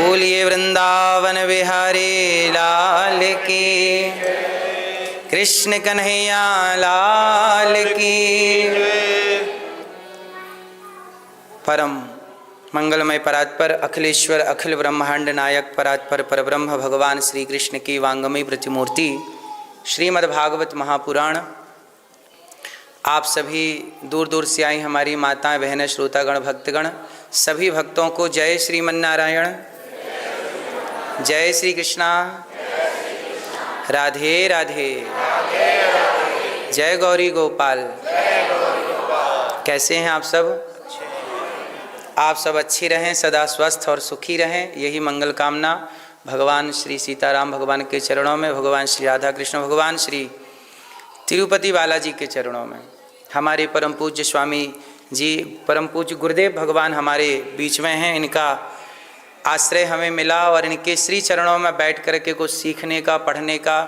बोलिए वृंदावन बिहारी लाल की, कृष्ण कन्हैया लाल की। परम मंगलमय परात्पर अखिलेश्वर अखिल ब्रह्मांड नायक परात्पर परब्रह्म भगवान श्री कृष्ण की वांगमयी प्रतिमूर्ति श्रीमद्भागवत महापुराण आप सभी दूर दूर से आई हमारी माताएं बहनें श्रोतागण भक्तगण सभी भक्तों को जय श्रीमन्नारायण, जय श्री कृष्णा, राधे राधे, जय गौरी गोपाल। कैसे हैं आप सब? आप सब अच्छी रहें, सदा स्वस्थ और सुखी रहें, यही मंगल कामना भगवान श्री सीताराम भगवान के चरणों में, भगवान श्री राधा कृष्ण भगवान श्री तिरुपति बालाजी के चरणों में। हमारे परम पूज्य स्वामी जी, परम पूज्य गुरुदेव भगवान हमारे बीच में हैं, इनका आश्रय हमें मिला और इनके श्री चरणों में बैठ कर के कुछ सीखने का, पढ़ने का।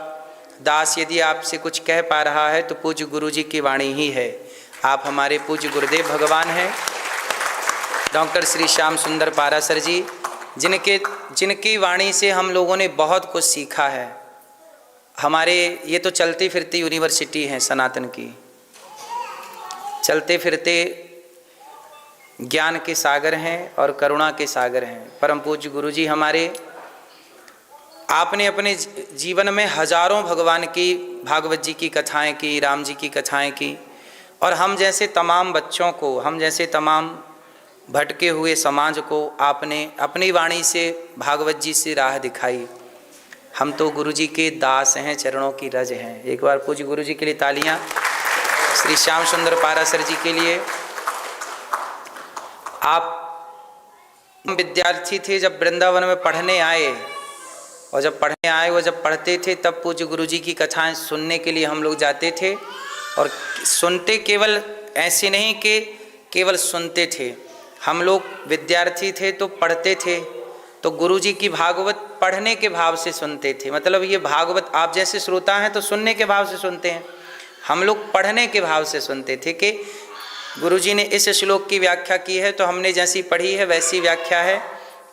दास यदि आपसे कुछ कह पा रहा है तो पूज्य गुरु जी की वाणी ही है। आप हमारे पूज्य गुरुदेव भगवान हैं, डॉक्टर श्री श्याम सुंदर पारासर जी, जिनकी वाणी से हम लोगों ने बहुत कुछ सीखा है। हमारे ये तो चलती फिरती यूनिवर्सिटी है सनातन की, चलते फिरते ज्ञान के सागर हैं और करुणा के सागर हैं। परम पूज्य गुरु जी हमारे, आपने अपने जीवन में हजारों भगवान की, भागवत जी की कथाएं की, राम जी की कथाएं की, और हम जैसे तमाम बच्चों को, हम जैसे तमाम भटके हुए समाज को आपने अपनी वाणी से, भागवत जी से राह दिखाई। हम तो गुरु जी के दास हैं, चरणों की रज हैं। एक बार पूज्य गुरु जी के लिए तालियां, श्री श्याम सुंदर पारासर जी के लिए। आप विद्यार्थी थे जब वृंदावन में पढ़ने आए, और जब पढ़ने आए वो जब पढ़ते थे तब पूज्य गुरु जी की कथाएं सुनने के लिए हम लोग जाते थे। और सुनते केवल ऐसे नहीं कि केवल सुनते थे, हम लोग विद्यार्थी थे तो पढ़ते थे, तो गुरु जी की भागवत पढ़ने के भाव से सुनते थे। मतलब ये भागवत आप जैसे श्रोता हैं तो सुनने के भाव से सुनते हैं, हम लोग पढ़ने के भाव से सुनते थे कि गुरु जी ने इस श्लोक की व्याख्या की है तो हमने जैसी पढ़ी है वैसी व्याख्या है,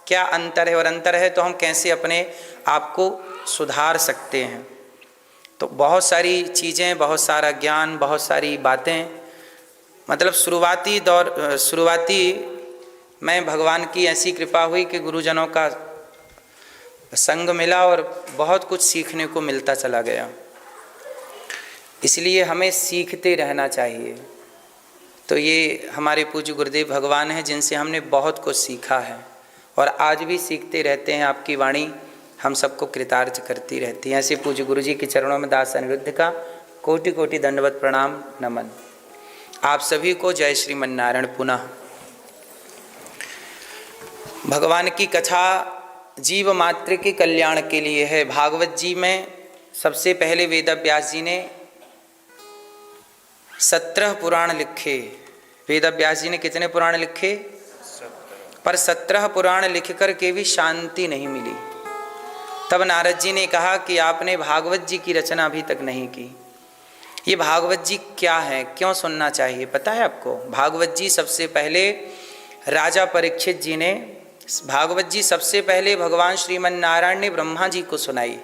क्या अंतर है, और अंतर है तो हम कैसे अपने आप को सुधार सकते हैं। तो बहुत सारी चीज़ें, बहुत सारा ज्ञान, बहुत सारी बातें, मतलब शुरुआती में भगवान की ऐसी कृपा हुई कि गुरुजनों का संग मिला और बहुत कुछ सीखने को मिलता चला गया। इसलिए हमें सीखते रहना चाहिए। तो ये हमारे पूज्य गुरुदेव भगवान हैं जिनसे हमने बहुत कुछ सीखा है और आज भी सीखते रहते हैं। आपकी वाणी हम सबको कृतार्थ करती रहती है। ऐसे पूज्य गुरु जी के चरणों में दास अनिरुद्ध का कोटि कोटि दंडवत प्रणाम नमन। आप सभी को जय श्रीमन्नारायण। पुनः भगवान की कथा जीव मात्र के कल्याण के लिए है। भागवत जी में सबसे पहले वेद व्यास जी ने 17 पुराण लिखे। वेद व्यास जी ने कितने पुराण लिखे? 17। पर 17 पुराण लिख कर के भी शांति नहीं मिली। तब नारद जी ने कहा कि आपने भागवत जी की रचना अभी तक नहीं की। ये भागवत जी क्या है, क्यों सुनना चाहिए, पता है आपको? भागवत जी सबसे पहले राजा परीक्षित जी ने, भागवत जी सबसे पहले भगवान श्रीमन नारायण ने ब्रह्मा जी को सुनाई।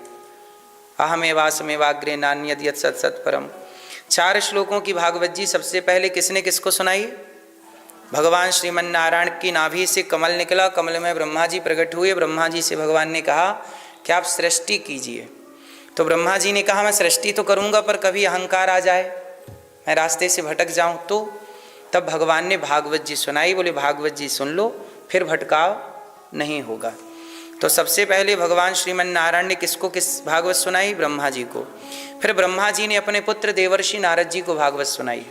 अहमेवासमेवाग्रे नान्यद यत् सत् सत् परम। 4 श्लोकों की भागवत जी सबसे पहले किसने किसको सुनाई? भगवान श्रीमन नारायण की नाभि से कमल निकला, कमल में ब्रह्मा जी प्रकट हुए। ब्रह्मा जी से भगवान ने कहा कि आप सृष्टि कीजिए। तो ब्रह्मा जी ने कहा मैं सृष्टि तो करूँगा पर कभी अहंकार आ जाए, मैं रास्ते से भटक जाऊँ तो। तब भगवान ने भागवत जी सुनाई, बोले भागवत जी सुन लो, फिर भटकाव नहीं होगा। तो सबसे पहले भगवान श्रीमन नारायण ने किसको किस भागवत सुनाई? ब्रह्मा जी को। फिर ब्रह्मा जी ने अपने पुत्र देवर्षि नारद जी को भागवत सुनाई।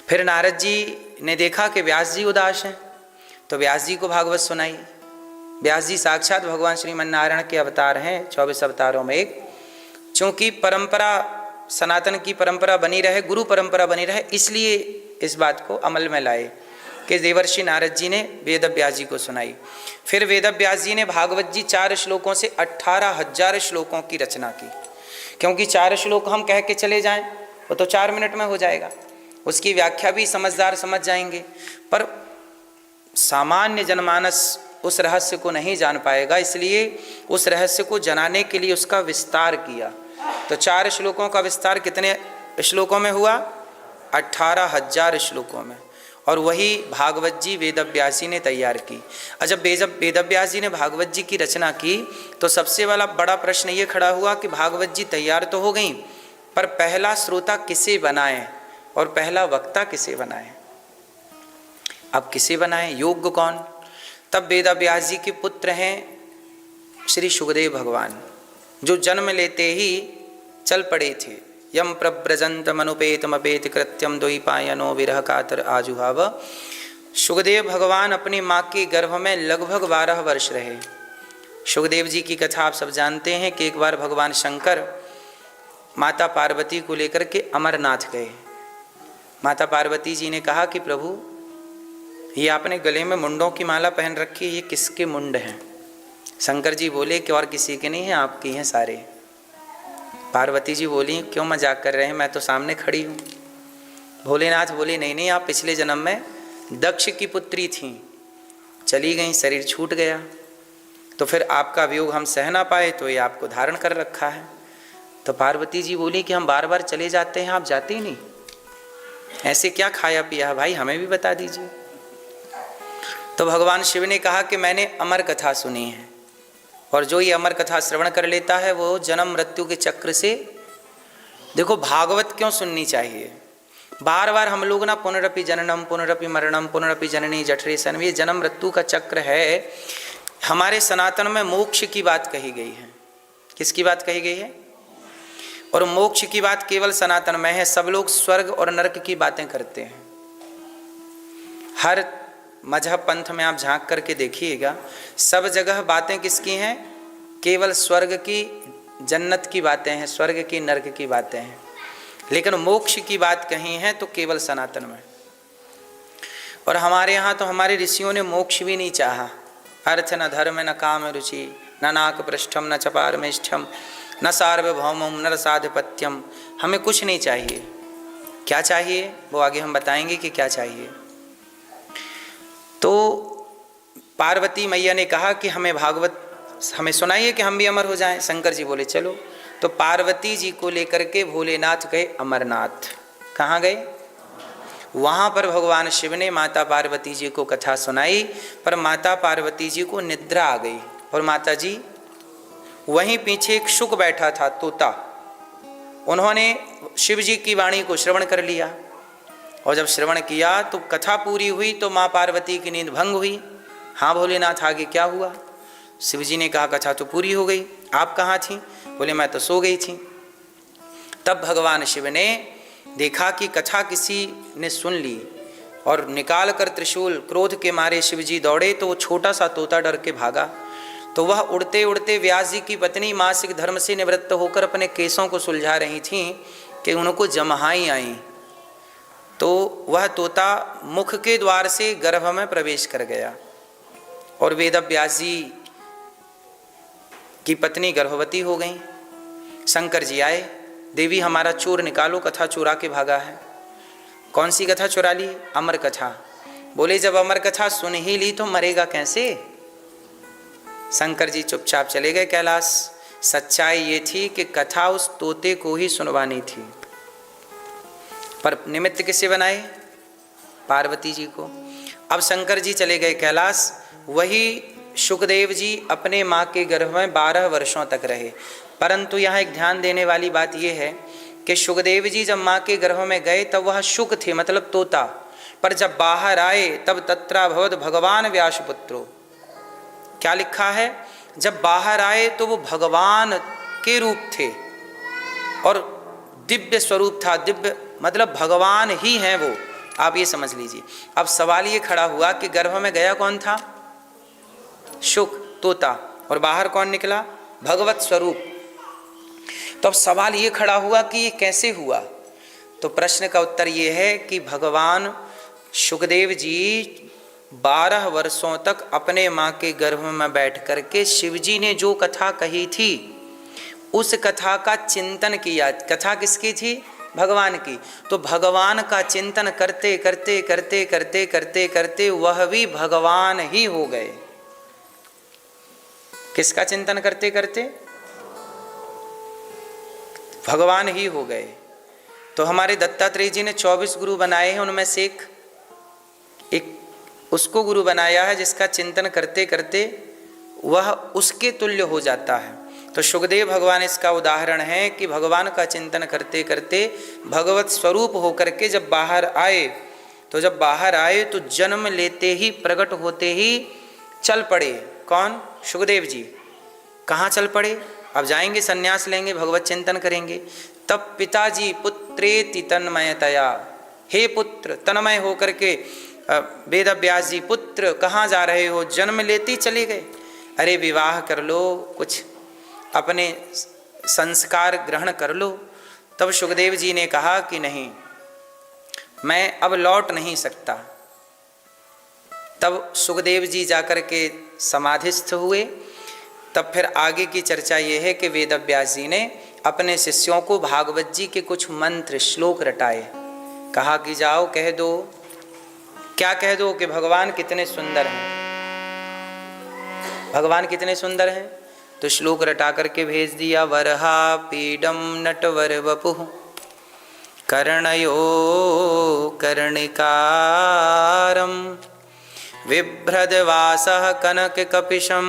फिर नारद जी ने देखा कि व्यास जी उदास हैं, तो व्यास जी को भागवत सुनाई। व्यास जी साक्षात भगवान श्रीमन नारायण के अवतार हैं, 24 अवतारों में एक। चूँकि परंपरा, सनातन की परंपरा बनी रहे, गुरु परंपरा बनी रहे, इसलिए इस बात को अमल में लाए कि देवर्षि नारद जी ने वेद व्यास जी को सुनाई। फिर वेद व्यास जी ने भागवत जी 4 श्लोकों से 18,000 श्लोकों की रचना की। क्योंकि 4 श्लोक हम कह के चले जाएं वो तो 4 मिनट में हो जाएगा, उसकी व्याख्या भी समझदार समझ जाएंगे, पर सामान्य जनमानस उस रहस्य को नहीं जान पाएगा, इसलिए उस रहस्य को जनाने के लिए उसका विस्तार किया। तो 4 श्लोकों का विस्तार कितने श्लोकों में हुआ? 18,000 श्लोकों में। और वही भागवत जी वेदव्यास जी ने तैयार की। और जब वेदव्यास जी ने भागवत जी की रचना की तो सबसे वाला बड़ा प्रश्न ये खड़ा हुआ कि भागवत जी तैयार तो हो गई, पर पहला श्रोता किसे बनाए और पहला वक्ता किसे बनाए? अब किसे बनाए, योग्य कौन? तब वेदव्यास जी के पुत्र हैं श्री सुखदेव भगवान, जो जन्म लेते ही चल पड़े थे। यम प्रव्रजंत मनुपेतमपेत कृत्यम द्वैपायनो विरह कातर आजुहाव। सुखदेव भगवान अपनी माँ के गर्भ में लगभग 12 वर्ष रहे। सुखदेव जी की कथा आप सब जानते हैं कि एक बार भगवान शंकर माता पार्वती को लेकर के अमरनाथ गए। माता पार्वती जी ने कहा कि प्रभु, ये आपने गले में मुंडों की माला पहन रखी है, ये किसके मुंड हैं? शंकर जी बोले कि और किसी के नहीं हैं, आपके हैं सारे। पार्वती जी बोली, क्यों मजाक कर रहे हैं, मैं तो सामने खड़ी हूँ। भोलेनाथ बोले, नहीं नहीं, आप पिछले जन्म में दक्ष की पुत्री थीं, चली गई, शरीर छूट गया, तो फिर आपका वियोग हम सह ना पाए तो ये आपको धारण कर रखा है। तो पार्वती जी बोली कि हम बार बार चले जाते हैं, आप जाते ही नहीं, ऐसे क्या खाया पिया है भाई, हमें भी बता दीजिए। तो भगवान शिव ने कहा कि मैंने अमर कथा सुनी है, और जो ये अमर कथा श्रवण कर लेता है वो जन्म मृत्यु के चक्र से, देखो भागवत क्यों सुननी चाहिए? बार बार हम लोग ना पुनरपि जननम पुनरपि मरणम पुनरपि जननी जठरे सनम, ये जन्म मृत्यु का चक्र है। हमारे सनातन में मोक्ष की बात कही गई है। किसकी बात कही गई है? और मोक्ष की बात केवल सनातन में है। सब लोग स्वर्ग और नरक की बातें करते हैं। हर मजहब पंथ में आप झांक करके देखिएगा, सब जगह बातें किसकी हैं? केवल स्वर्ग की, जन्नत की बातें हैं, स्वर्ग की, नरक की बातें हैं। लेकिन मोक्ष की बात कहीं है तो केवल सनातन में। और हमारे यहाँ तो हमारे ऋषियों ने मोक्ष भी नहीं चाहा। अर्थ न धर्म न काम रुचि न नाक पृष्ठम न चपारमेष्ठम न सार्वभौमम न रसाधिपत्यम। हमें कुछ नहीं चाहिए। क्या चाहिए वो आगे हम बताएंगे कि क्या चाहिए। तो पार्वती मैया ने कहा कि हमें भागवत हमें सुनाइए कि हम भी अमर हो जाएं। शंकर जी बोले चलो। तो पार्वती जी को लेकर के भोलेनाथ गए अमरनाथ। कहाँ गए? वहाँ पर भगवान शिव ने माता पार्वती जी को कथा सुनाई, पर माता पार्वती जी को निद्रा आ गई। और माता जी वहीं पीछे एक शुक बैठा था, तोता, उन्होंने शिव जी की वाणी को श्रवण कर लिया। और जब श्रवण किया तो कथा पूरी हुई तो माँ पार्वती की नींद भंग हुई। हाँ भोलेनाथ, आगे क्या हुआ? शिव जी ने कहा कथा तो पूरी हो गई, आप कहाँ थीं? बोले मैं तो सो गई थी। तब भगवान शिव ने देखा कि कथा किसी ने सुन ली और निकाल कर त्रिशूल, क्रोध के मारे शिव जी दौड़े तो वो छोटा सा तोता डर के भागा। तो वह उड़ते उड़ते व्यास जी की पत्नी मासिक धर्म से निवृत्त होकर अपने केसों को सुलझा रही थीं कि उनको जमहाई आई। तो वह तोता मुख के द्वार से गर्भ में प्रवेश कर गया और वेदव्यास जी की पत्नी गर्भवती हो गई। शंकर जी आए, देवी हमारा चोर निकालो, कथा चुरा के भागा है। कौन सी कथा चुरा ली? अमर कथा। बोले जब अमर कथा सुन ही ली तो मरेगा कैसे? शंकर जी चुपचाप चले गए कैलाश। सच्चाई ये थी कि कथा उस तोते को ही सुनवानी थी, पर निमित्त किसे बनाए? पार्वती जी को। अब शंकर जी चले गए कैलाश। वही शुकदेव जी अपने माँ के गर्भ में 12 वर्षों तक रहे। परंतु यहाँ एक ध्यान देने वाली बात यह है कि शुकदेव जी जब माँ के गर्भ में गए तब वह शुक थे, मतलब तोता, पर जब बाहर आए तब तत्राभवद भगवान व्यासपुत्रो। क्या लिखा है? जब बाहर आए तो वो भगवान के रूप थे और दिव्य स्वरूप था। दिव्य मतलब भगवान ही हैं वो, आप ये समझ लीजिए। अब सवाल ये खड़ा हुआ कि गर्भ में गया कौन था? शुक, तोता, और बाहर कौन निकला? भगवत स्वरूप। तो अब सवाल ये खड़ा हुआ कि ये कैसे हुआ? तो प्रश्न का उत्तर ये है कि भगवान शुकदेव जी 12 वर्षों तक अपने माँ के गर्भ में बैठ करके शिव जी ने जो कथा कही थी उस कथा का चिंतन किया। कथा किसकी थी? भगवान की। तो भगवान का चिंतन करते करते करते करते करते करते वह भी भगवान ही हो गए। किसका चिंतन करते करते? भगवान ही हो गए। तो हमारे दत्तात्रेय जी ने 24 गुरु बनाए हैं, उनमें से एक उसको गुरु बनाया है जिसका चिंतन करते करते वह उसके तुल्य हो जाता है। तो सुखदेव भगवान इसका उदाहरण है कि भगवान का चिंतन करते करते भगवत स्वरूप होकर के जब बाहर आए, तो जन्म लेते ही प्रकट होते ही चल पड़े। कौन? सुखदेव जी। कहाँ चल पड़े? अब जाएंगे, सन्यास लेंगे, भगवत चिंतन करेंगे। तब पिताजी पुत्रेति तन्मयतया, हे पुत्र, तन्मय होकर के वेद व्यास जी, पुत्र कहाँ जा रहे हो? जन्म लेते चले गए। अरे विवाह कर लो, कुछ अपने संस्कार ग्रहण कर लो। तब सुखदेव जी ने कहा कि नहीं, मैं अब लौट नहीं सकता। तब सुखदेव जी जाकर के समाधिस्थ हुए। तब फिर आगे की चर्चा ये है कि वेद व्यास जी ने अपने शिष्यों को भागवत जी के कुछ मंत्र श्लोक रटाए। कहा कि जाओ कह दो, क्या कह दो? कि भगवान कितने सुंदर हैं, भगवान कितने सुंदर हैं। तो श्लोक रटा करके भेज दिया। वरहा पीडम नटवर वपुः कर्णयो कर्णिकारं बिभ्रद्वासः कनककपिशं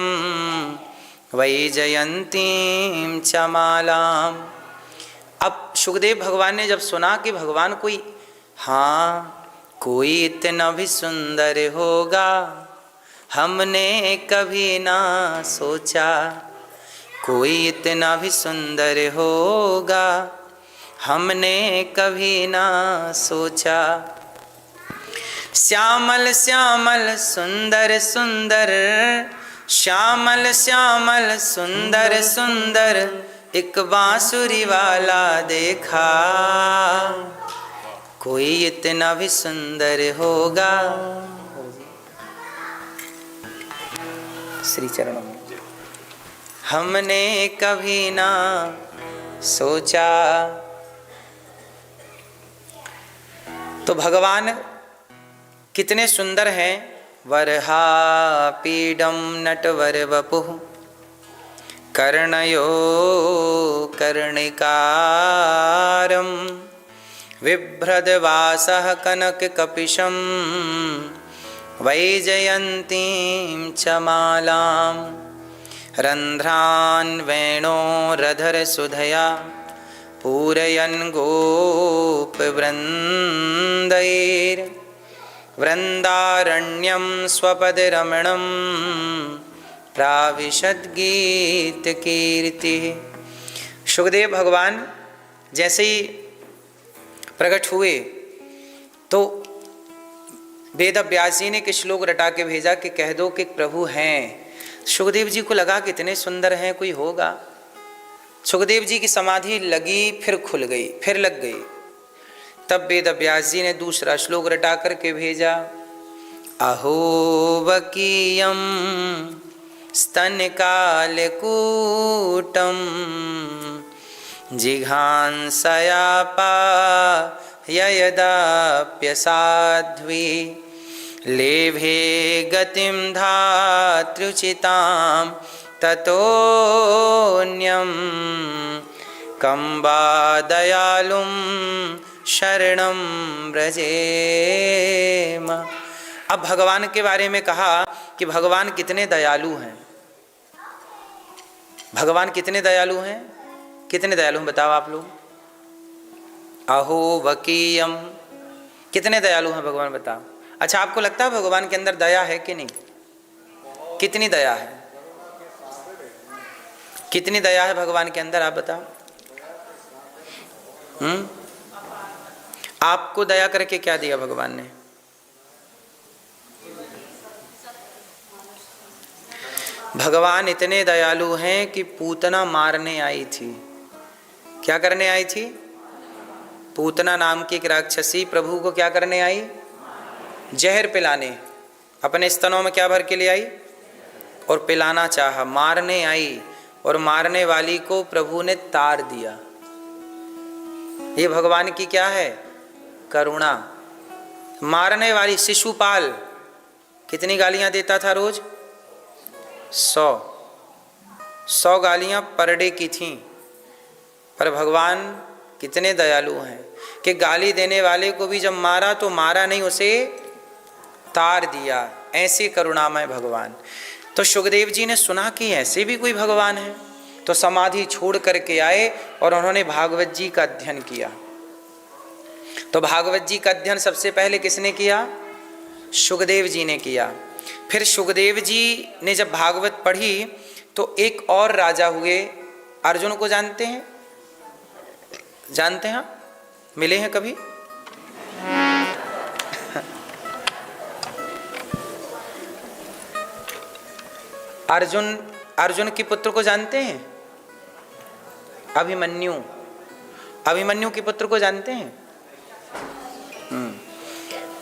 वैजयन्तीं च मालाम्। अब सुखदेव भगवान ने जब सुना कि भगवान कोई इतना भी सुंदर होगा, हमने कभी ना सोचा, कोई इतना भी सुंदर होगा, हमने कभी ना सोचा। श्यामल श्यामल सुंदर सुंदर, श्यामल श्यामल सुंदर सुंदर, एक बांसुरी वाला देखा, कोई इतना भी सुंदर होगा। श्री चरणों में हमने कभी ना सोचा। तो भगवान कितने सुंदर हैं। वरहा पीडम नटवर वपुः कर्णयो कर्णिकारं बिभ्रद्वासः कनककपिशं वैजयन्तीं च मालाम्। रन्ध्रान् वेणोरधरसुधया पूरयन् गोपवृन्दैर्वृन्दारण्यं स्वपदरमणं प्राविशद्गीतकीर्तिः। सुखदेव भगवान जैसे ही प्रकट हुए तो वेद व्यास जी ने कि श्लोक रटा के भेजा कि कह दो कि प्रभु हैं। सुखदेव जी को लगा कितने सुंदर हैं, कोई होगा। सुखदेव जी की समाधि लगी, फिर खुल गई, फिर लग गई। तब वेद व्यास जी ने दूसरा श्लोक रटा करके भेजा। अहो वकीयम स्तनकालकूटम जिघांसयापायदाप्यसाध्वी लेभे गतिं धात्रुचितां ततोऽन्यं कं वा दयालुं शरणं व्रजेम। अब भगवान के बारे में कहा कि भगवान कितने दयालु हैं। भगवान कितने दयालु हैं, कितने दयालु हैं बताओ आप लोग। अहो वकीयम, कितने दयालु हैं भगवान बताओ। अच्छा, आपको लगता है भगवान के अंदर दया है कि नहीं? कितनी दया है, कितनी दया है भगवान के अंदर, आप बताओ। आपको दया करके क्या दिया भगवान ने? भगवान इतने दयालु हैं कि पूतना मारने आई थी। क्या करने आई थी? पूतना नाम की एक राक्षसी प्रभु को क्या करने आई? जहर पिलाने। अपने स्तनों में क्या भर के ले आई? और पिलाना चाहा, मारने आई। और मारने वाली को प्रभु ने तार दिया। ये भगवान की क्या है? करुणा। मारने वाली शिशुपाल कितनी गालियां देता था रोज? 100। 100 गालियाँ पर डे की थीं, पर भगवान कितने दयालु हैं कि गाली देने वाले को भी जब मारा तो मारा नहीं, उसे तार दिया। ऐसे करुणामय भगवान। तो सुखदेव जी ने सुना कि ऐसे भी कोई भगवान है, तो समाधि छोड़ करके आए और उन्होंने भागवत जी का अध्ययन किया। तो भागवत जी का अध्ययन सबसे पहले किसने किया? सुखदेव जी ने किया। फिर सुखदेव जी ने जब भागवत पढ़ी तो एक और राजा हुए, अर्जुन को जानते हैं? जानते हैं? मिले हैं कभी? अर्जुन के पुत्र को जानते हैं? अभिमन्यु के पुत्र को जानते हैं?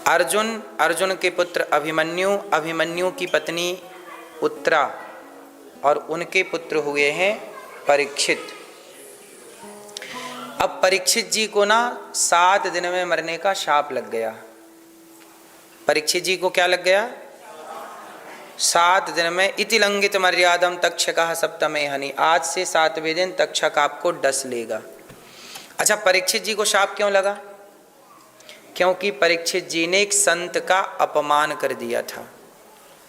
अर्जुन के पुत्र अभिमन्यु की पत्नी उत्तरा, और उनके पुत्र हुए हैं परीक्षित। अब परीक्षित जी को ना 7 दिन में मरने का शाप लग गया। परीक्षित जी को क्या लग गया? 7 दिन में। इति लंघित मर्यादम तक्षकः सप्तमे हनि, आज से 7वें दिन तक्षक आपको डस लेगा। अच्छा, परीक्षित जी को शाप क्यों लगा? क्योंकि परीक्षित जी ने एक संत का अपमान कर दिया था।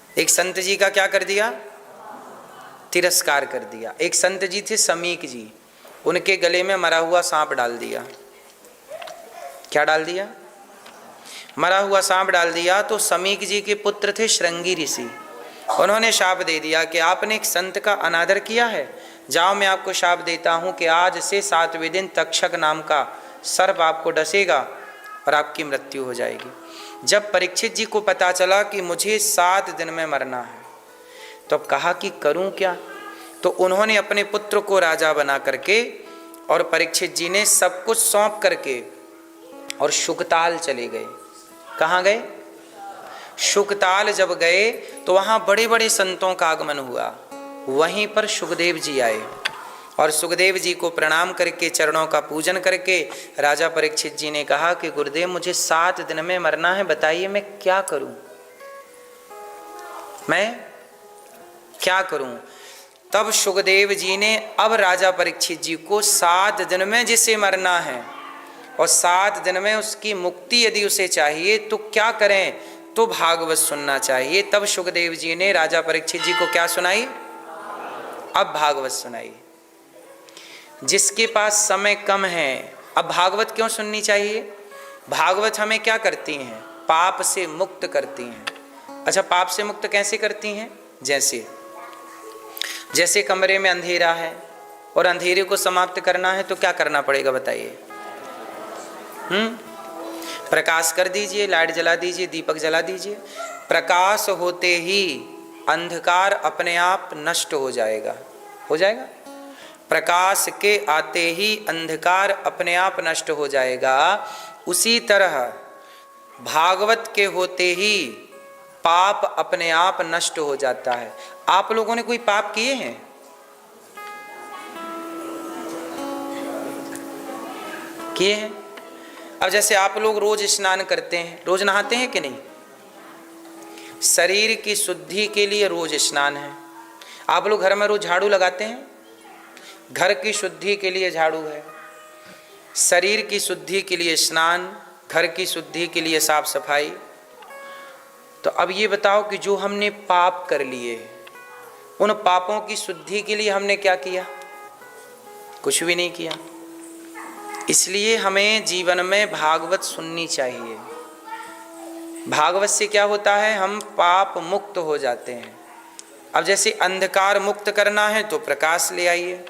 एक संत जी का क्या कर दिया? तिरस्कार कर दिया। एक संत जी थे समीक जी, उनके गले में मरा हुआ सांप डाल दिया। क्या डाल दिया? मरा हुआ सांप डाल दिया। तो समीक जी के पुत्र थे श्रृंगी ऋषि, उन्होंने शाप दे दिया कि आपने एक संत का अनादर किया है, जाओ मैं आपको शाप देता हूं कि आज से 7वें दिन तक्षक नाम का सर्प आपको डसेगा और आपकी मृत्यु हो जाएगी। जब परीक्षित जी को पता चला कि मुझे 7 दिन में मरना है, तो अब कहा कि करूं क्या? तो उन्होंने अपने पुत्र को राजा बना करके और परीक्षित जी ने सब कुछ सौंप करके और शुकताल चले गए। कहाँ गए? शुकताल जब गए तो वहाँ बड़े बड़े संतों का आगमन हुआ। वहीं पर सुखदेव जी आए और सुखदेव जी को प्रणाम करके चरणों का पूजन करके राजा परीक्षित जी ने कहा कि गुरुदेव मुझे 7 दिन में मरना है, बताइए मैं क्या करूं? मैं क्या करूं? तब सुखदेव जी ने अब राजा परीक्षित जी को 7 दिन में जिसे मरना है और 7 दिन में उसकी मुक्ति यदि उसे चाहिए तो क्या करें? तो भागवत सुनना चाहिए। तब सुखदेव जी ने राजा परीक्षित जी को क्या सुनाई? अब भागवत सुनाई। जिसके पास समय कम है, अब भागवत क्यों सुननी चाहिए? भागवत हमें क्या करती हैं? पाप से मुक्त करती हैं। अच्छा, पाप से मुक्त कैसे करती हैं? जैसे कमरे में अंधेरा है और अंधेरे को समाप्त करना है तो क्या करना पड़ेगा बताइए? प्रकाश कर दीजिए, लाइट जला दीजिए, दीपक जला दीजिए। प्रकाश होते ही अंधकार अपने आप नष्ट हो जाएगा। हो जाएगा? प्रकाश के आते ही अंधकार अपने आप नष्ट हो जाएगा। उसी तरह भागवत के होते ही पाप अपने आप नष्ट हो जाता है। आप लोगों ने कोई पाप किए हैं? किए हैं? अब जैसे आप लोग रोज स्नान करते हैं, रोज नहाते हैं कि नहीं? शरीर की शुद्धि के लिए रोज स्नान है। आप लोग घर में रोज झाड़ू लगाते हैं, घर की शुद्धि के लिए झाड़ू है। शरीर की शुद्धि के लिए स्नान, घर की शुद्धि के लिए साफ सफाई। तो अब ये बताओ कि जो हमने पाप कर लिए, उन पापों की शुद्धि के लिए हमने क्या किया? कुछ भी नहीं किया। इसलिए हमें जीवन में भागवत सुननी चाहिए। भागवत से क्या होता है? हम पाप मुक्त हो जाते हैं। अब जैसे अंधकार मुक्त करना है तो प्रकाश ले आइए,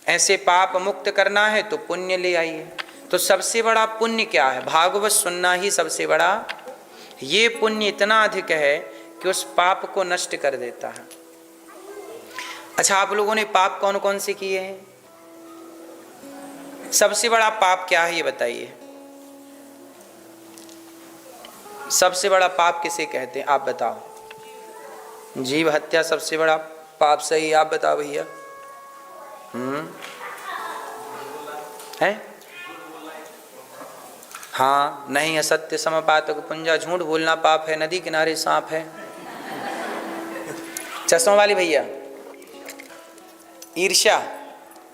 ऐसे पाप मुक्त करना है तो पुण्य ले आइए। तो सबसे बड़ा पुण्य क्या है? भागवत सुनना ही सबसे बड़ा। ये पुण्य इतना अधिक है कि उस पाप को नष्ट कर देता है। अच्छा, आप लोगों ने पाप कौन कौन से किए हैं? सबसे बड़ा पाप क्या है ये बताइए? सबसे बड़ा पाप किसे कहते हैं? आप बताओ। जीव हत्या सबसे बड़ा पाप, सही? आप बताओ भैया। है? हाँ, नहीं असत्य समपातक पुंजा, झूठ बोलना पाप है, नदी किनारे सांप है। चश्मा वाली भैया, ईर्ष्या,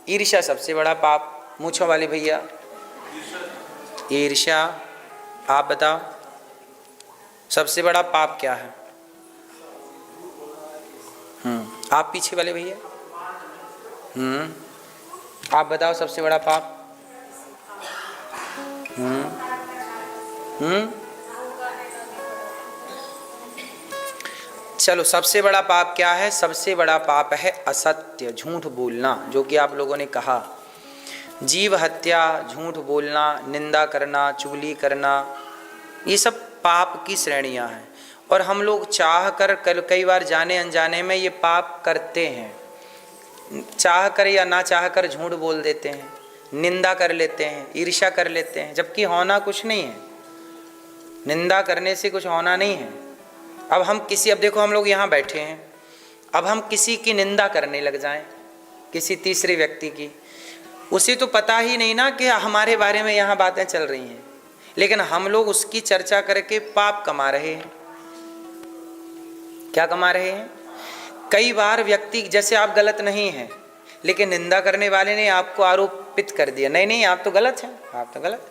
ईर्ष्या सबसे बड़ा पाप। मूंछों वाले भैया, ईर्ष्या, आप बताओ सबसे बड़ा पाप क्या है? आप पीछे वाले भैया, आप बताओ सबसे बड़ा पाप। चलो, सबसे बड़ा पाप क्या है? सबसे बड़ा पाप है असत्य, झूठ बोलना, जो कि आप लोगों ने कहा। जीव हत्या, झूठ बोलना, निंदा करना, चुगली करना, ये सब पाप की श्रेणियां हैं। और हम लोग चाह कर कई बार जाने अनजाने में ये पाप करते हैं। चाह कर या ना चाह कर झूठ बोल देते हैं, निंदा कर लेते हैं, ईर्ष्या कर लेते हैं, जबकि होना कुछ नहीं है। निंदा करने से कुछ होना नहीं है। अब देखो हम लोग यहाँ बैठे हैं, अब हम किसी की निंदा करने लग जाएं, किसी तीसरे व्यक्ति की, उसे तो पता ही नहीं ना कि हमारे बारे में यहाँ बातें चल रही हैं, लेकिन हम लोग उसकी चर्चा करके पाप कमा रहे हैं। क्या कमा रहे हैं? कई बार व्यक्ति, जैसे आप गलत नहीं हैं, लेकिन निंदा करने वाले ने आपको आरोपित कर दिया, नहीं नहीं आप तो गलत हैं, आप तो गलत,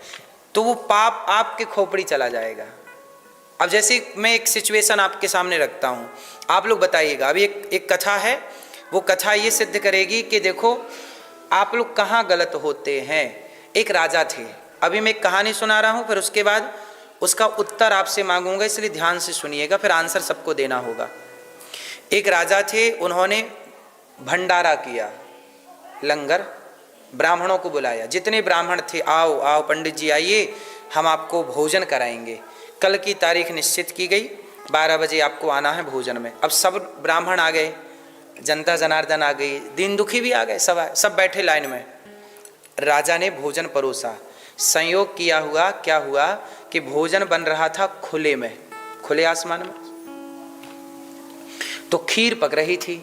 तो वो पाप आपके खोपड़ी चला जाएगा। अब जैसे मैं एक सिचुएशन आपके सामने रखता हूँ, आप लोग बताइएगा। अभी एक कथा है, वो कथा ये सिद्ध करेगी कि देखो आप लोग कहाँ गलत होते हैं। एक राजा थे, अभी मैं एक कहानी सुना रहा हूँ, फिर उसके बाद उसका उत्तर आपसे मांगूंगा, इसलिए ध्यान से सुनिएगा, फिर आंसर सबको देना होगा। एक राजा थे, उन्होंने भंडारा किया, लंगर, ब्राह्मणों को बुलाया, जितने ब्राह्मण थे, आओ आओ पंडित जी आइए, हम आपको भोजन कराएंगे। कल की तारीख निश्चित की गई, 12 बजे आपको आना है भोजन में। अब सब ब्राह्मण आ गए, जनता जनार्दन आ गई, दीन दुखी भी आ गए, सब बैठे लाइन में। राजा ने भोजन परोसा। संयोग किया हुआ, क्या हुआ कि भोजन बन रहा था खुले में, खुले आसमान में, तो खीर पक रही थी,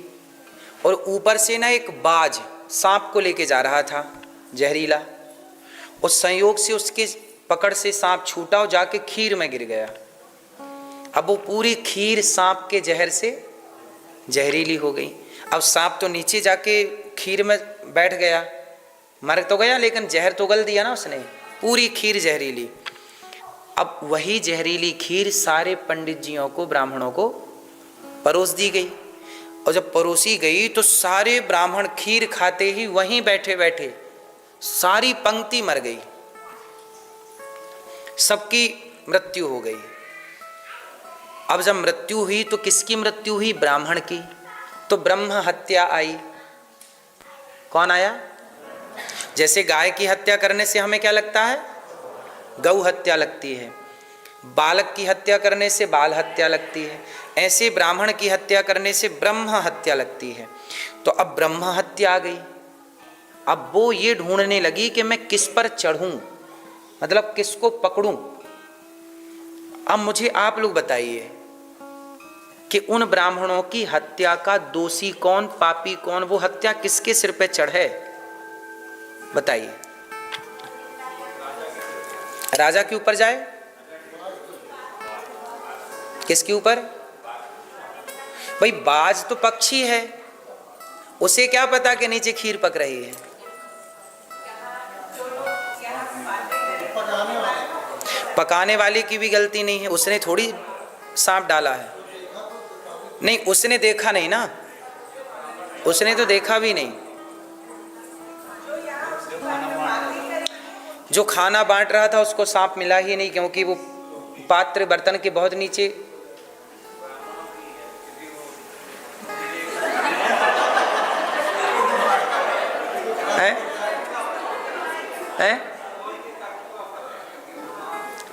और ऊपर से ना एक बाज सांप को लेके जा रहा था, जहरीला। उस संयोग से उसके पकड़ से सांप छूटा और जाके खीर में गिर गया। अब वो पूरी खीर सांप के जहर से जहरीली हो गई। अब सांप तो नीचे जाके खीर में बैठ गया, मर तो गया, लेकिन जहर तो गल दिया ना उसने, पूरी खीर जहरीली। अब वही जहरीली खीर सारे पंडित जियों को, ब्राह्मणों को परोस दी गई। और जब परोसी गई तो सारे ब्राह्मण खीर खाते ही वहीं बैठे बैठे सारी पंक्ति मर गई, सबकी मृत्यु हो गई। अब जब मृत्यु हुई तो किसकी मृत्यु हुई? ब्राह्मण की। तो ब्रह्म हत्या आई। कौन आया? जैसे गाय की हत्या करने से हमें क्या लगता है? गौ हत्या लगती है। बालक की हत्या करने से बाल हत्या लगती है। ऐसे ब्राह्मण की हत्या करने से ब्रह्म हत्या लगती है। तो अब ब्रह्म हत्या आ गई। अब वो ये ढूंढने लगी कि मैं किस पर चढ़ूं, मतलब किसको पकड़ूं। अब मुझे आप लोग बताइए कि उन ब्राह्मणों की हत्या का दोषी कौन, पापी कौन, वो हत्या किसके सिर पे चढ़े? बताइए। राजा के ऊपर जाए? किसके ऊपर? भाई बाज तो पक्षी है, उसे क्या पता कि नीचे खीर पक रही है। पकाने वाले की भी गलती नहीं है, उसने थोड़ी सांप डाला है। नहीं, उसने देखा नहीं ना, उसने तो देखा भी नहीं। जो खाना बांट रहा था उसको सांप मिला ही नहीं, क्योंकि वो पात्र बर्तन के बहुत नीचे। है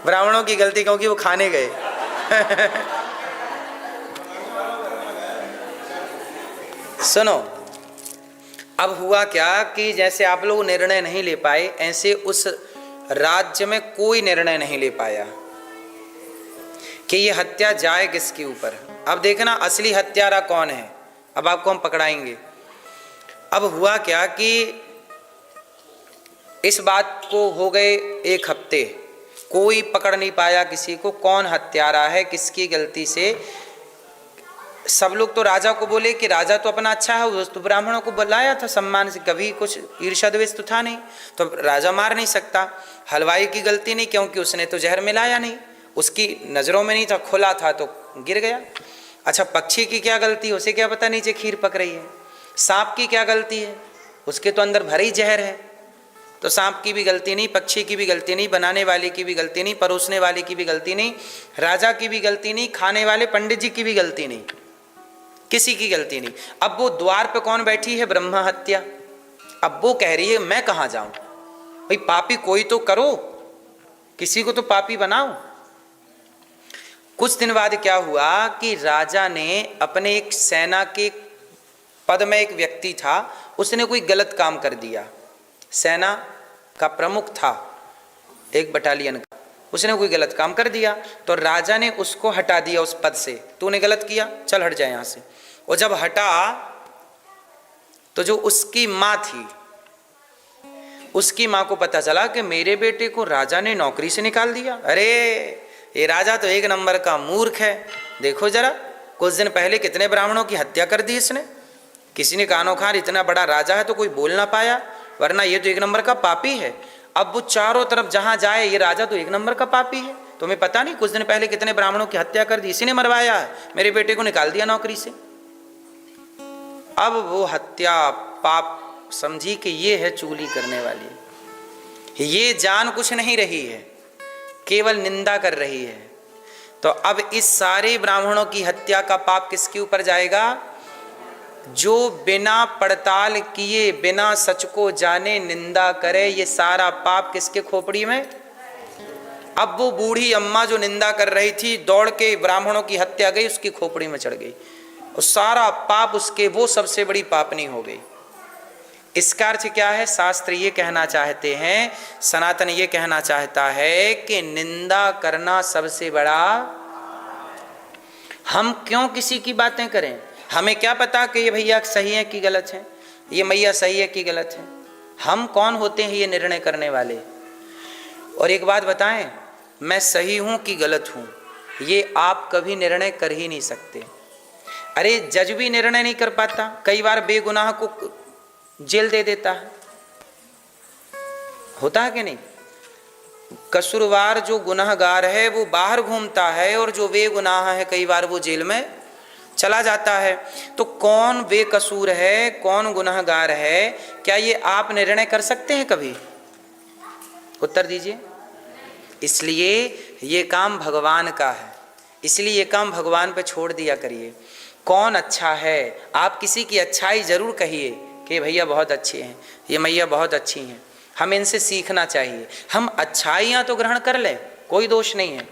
ब्राह्मणों की गलती, क्योंकि वो खाने गए। सुनो, अब हुआ क्या कि जैसे आप लोग निर्णय नहीं ले पाए, ऐसे उस राज्य में कोई निर्णय नहीं ले पाया कि ये हत्या जाए किसके ऊपर। अब देखना असली हत्यारा कौन है, अब आपको हम पकड़ाएंगे। अब हुआ क्या कि इस बात को हो गए 1 हफ्ते, कोई पकड़ नहीं पाया किसी को, कौन हत्यारा है, किसकी गलती से सब लोग तो राजा को बोले कि राजा तो अपना अच्छा है, वो तो ब्राह्मणों को बुलाया था सम्मान से, कभी कुछ ईर्ष्या द्वेष तो था नहीं, तो राजा मार नहीं सकता। हलवाई की गलती नहीं, क्योंकि उसने तो जहर मिलाया नहीं, उसकी नज़रों में नहीं था, खुला था तो गिर गया। अच्छा, पक्षी की क्या गलती है, उसे क्या पता नीचे खीर पक रही है। सांप की क्या गलती है, उसके तो अंदर भरी जहर है। तो सांप की भी गलती नहीं, पक्षी की भी गलती नहीं, बनाने वाले की भी गलती नहीं, परोसने वाले की भी गलती नहीं, राजा की भी गलती नहीं, खाने वाले पंडित जी की भी गलती नहीं, किसी की गलती नहीं। अब वो द्वार पे कौन बैठी है, ब्रह्मा हत्या। अब वो कह रही है मैं कहाँ जाऊं, भाई पापी कोई तो करो, किसी को तो पापी बनाओ। कुछ दिन बाद क्या हुआ कि राजा ने अपने एक सेना के पद में एक व्यक्ति था, उसने कोई गलत काम कर दिया। सेना का प्रमुख था एक बटालियन का, उसने कोई गलत काम कर दिया, तो राजा ने उसको हटा दिया उस पद से। तूने गलत किया, चल हट जाए यहाँ से। और जब हटा तो जो उसकी माँ थी, उसकी माँ को पता चला कि मेरे बेटे को राजा ने नौकरी से निकाल दिया। अरे ये राजा तो एक नंबर का मूर्ख है, देखो जरा, कुछ दिन पहले कितने ब्राह्मणों की हत्या कर दी इसने। किसी ने कानो खान इतना बड़ा राजा है तो कोई बोल ना पाया, वरना ये तो एक नंबर का पापी है। अब वो चारों तरफ जहां जाए ये राजा तो एक नंबर का पापी है। तुम्हें पता नहीं कुछ दिन पहले कितने ब्राह्मणों की हत्या कर दी, इसी ने मरवाया है, मेरे बेटे को निकाल दिया नौकरी से। अब वो हत्या पाप समझी कि ये है चुगली करने वाली, ये जान कुछ नहीं रही है, केवल निंदा कर रही है। तो अब इस सारे ब्राह्मणों की हत्या का पाप किसके ऊपर जाएगा, जो बिना पड़ताल किए, बिना सच को जाने निंदा करे। ये सारा पाप किसके खोपड़ी में। अब वो बूढ़ी अम्मा जो निंदा कर रही थी, दौड़ के ब्राह्मणों की हत्या गई, उसकी खोपड़ी में चढ़ गई, और सारा पाप उसके, वो सबसे बड़ी पापनी हो गई। इसका अर्थ क्या है, शास्त्र ये कहना चाहते हैं, सनातन ये कहना चाहता है कि निंदा करना सबसे बड़ा। हम क्यों किसी की बातें करें, हमें क्या पता कि ये भैया सही है कि गलत है, ये मैया सही है कि गलत है। हम कौन होते हैं ये निर्णय करने वाले। और एक बात बताएं, मैं सही हूं कि गलत हूं, ये आप कभी निर्णय कर ही नहीं सकते। अरे जज भी निर्णय नहीं कर पाता, कई बार बेगुनाह को जेल दे देता है, होता है कि नहीं। कसूरवार जो गुनहगार है वो बाहर घूमता है, और जो बेगुनाह है कई बार वो जेल में चला जाता है। तो कौन बेकसूर है, कौन गुनहगार है, क्या ये आप निर्णय कर सकते हैं कभी? उत्तर दीजिए। इसलिए ये काम भगवान का है, इसलिए ये काम भगवान पे छोड़ दिया करिए। कौन अच्छा है, आप किसी की अच्छाई जरूर कहिए कि भैया बहुत अच्छे हैं, ये मैया बहुत अच्छी हैं, हम इनसे सीखना चाहिए। हम अच्छाइयाँ तो ग्रहण कर लें, कोई दोष नहीं है,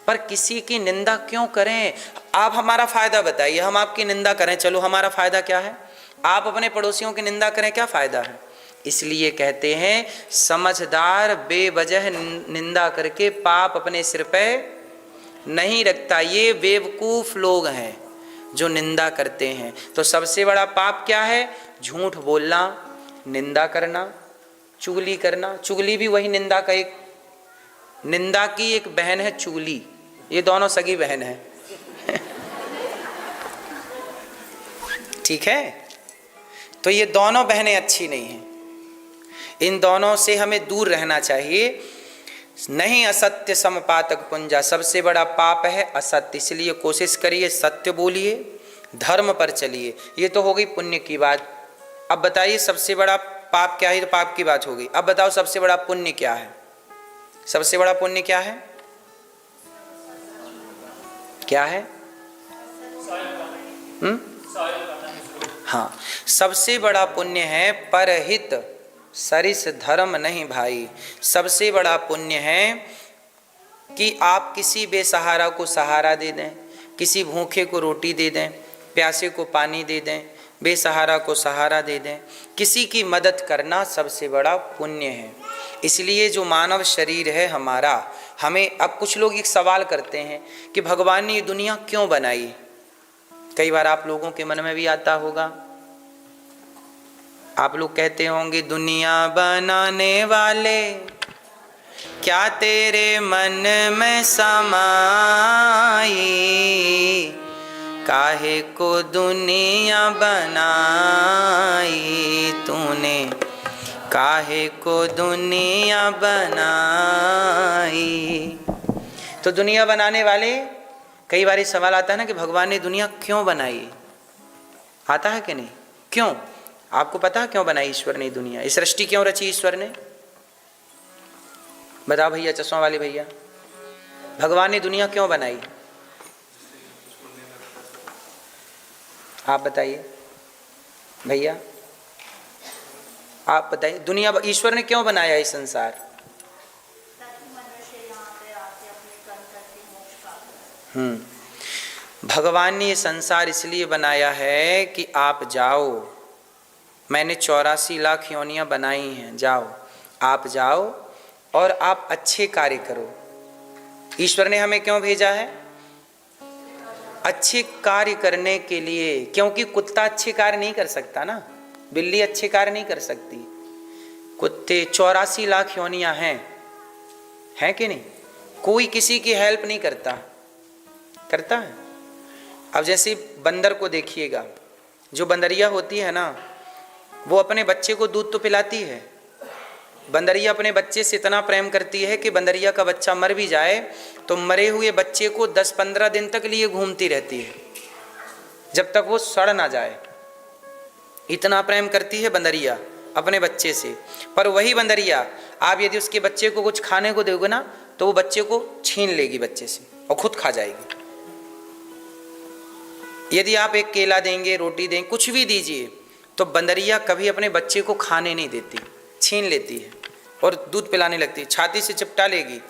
पर किसी की निंदा क्यों करें। आप हमारा फायदा बताइए, हम आपकी निंदा करें, चलो हमारा फायदा क्या है। आप अपने पड़ोसियों की निंदा करें, क्या फायदा है। इसलिए कहते हैं समझदार बेवजह निंदा करके पाप अपने सिर पे नहीं रखता। ये बेवकूफ लोग हैं जो निंदा करते हैं। तो सबसे बड़ा पाप क्या है, झूठ बोलना, निंदा करना, चुगली करना। चुगली भी वही निंदा का एक, निंदा की एक बहन है चुगली, ये दोनों सगी बहन है ठीक है। तो ये दोनों बहनें अच्छी नहीं हैं, इन दोनों से हमें दूर रहना चाहिए। नहीं असत्य समपातक पुंजा, सबसे बड़ा पाप है असत्य। इसलिए कोशिश करिए सत्य बोलिए, धर्म पर चलिए। ये तो हो गई पुण्य की बात। अब बताइए सबसे बड़ा पाप क्या है, तो पाप की बात हो गई। अब बताओ सबसे बड़ा पुण्य क्या है। सबसे बड़ा पुण्य क्या है, क्या है? हाँ, सबसे बड़ा पुण्य है परहित सरिस धर्म नहीं भाई। सबसे बड़ा पुण्य है कि आप किसी बेसहारा को सहारा दे दें, किसी भूखे को रोटी दे दें, प्यासे को पानी दे दें, बेसहारा को सहारा दे दें। किसी की मदद करना सबसे बड़ा पुण्य है। इसलिए जो मानव शरीर है हमारा, हमें अब कुछ लोग एक सवाल करते हैं कि भगवान ने ये दुनिया क्यों बनाई। कई बार आप लोगों के मन में भी आता होगा, आप लोग कहते होंगे दुनिया बनाने वाले क्या तेरे मन में समाई, काहे को दुनिया बनाई तूने, काहे को दुनिया बनाई। तो दुनिया बनाने वाले, कई बार सवाल आता है ना कि भगवान ने दुनिया क्यों बनाई, आता है कि नहीं? क्यों? आपको पता है क्यों बनाई ईश्वर ने दुनिया? इस सृष्टि क्यों रची ईश्वर ने? बताओ भैया, चश्मा वाले भैया, भगवान ने दुनिया क्यों बनाई? आप बताइए भैया, आप बताइए, दुनिया ईश्वर ने क्यों बनाया इस संसार? भगवान ने ये संसार इसलिए बनाया है कि आप जाओ, मैंने 84 लाख योनियां बनाई हैं, जाओ, आप जाओ और आप अच्छे कार्य करो। ईश्वर ने हमें क्यों भेजा है? अच्छे कार्य करने के लिए, क्योंकि कुत्ता अच्छे कार्य नहीं कर सकता ना, बिल्ली अच्छे कार्य नहीं कर सकती। कुत्ते 84 लाख योनियां हैं कि नहीं? कोई किसी की हेल्प नहीं करता, करता है? अब जैसे बंदर को देखिएगा, जो बंदरिया होती है ना, वो अपने बच्चे को दूध तो पिलाती है। बंदरिया अपने बच्चे से इतना प्रेम करती है कि बंदरिया का बच्चा मर भी जाए तो मरे हुए बच्चे को 10-15 दिन तक लिए घूमती रहती है, जब तक वो सड़ ना जाए। इतना प्रेम करती है बंदरिया अपने बच्चे से। पर वही बंदरिया आप यदि उसके बच्चे को कुछ खाने को दोगे ना, तो वो बच्चे को छीन लेगी बच्चे से और खुद खा जाएगी। यदि आप एक केला देंगे, रोटी देंगे, कुछ भी दीजिए, तो बंदरिया कभी अपने बच्चे को खाने नहीं देती, छीन लेती है और दूध पिलाने लगती है। छाती से चिपटा लेगी,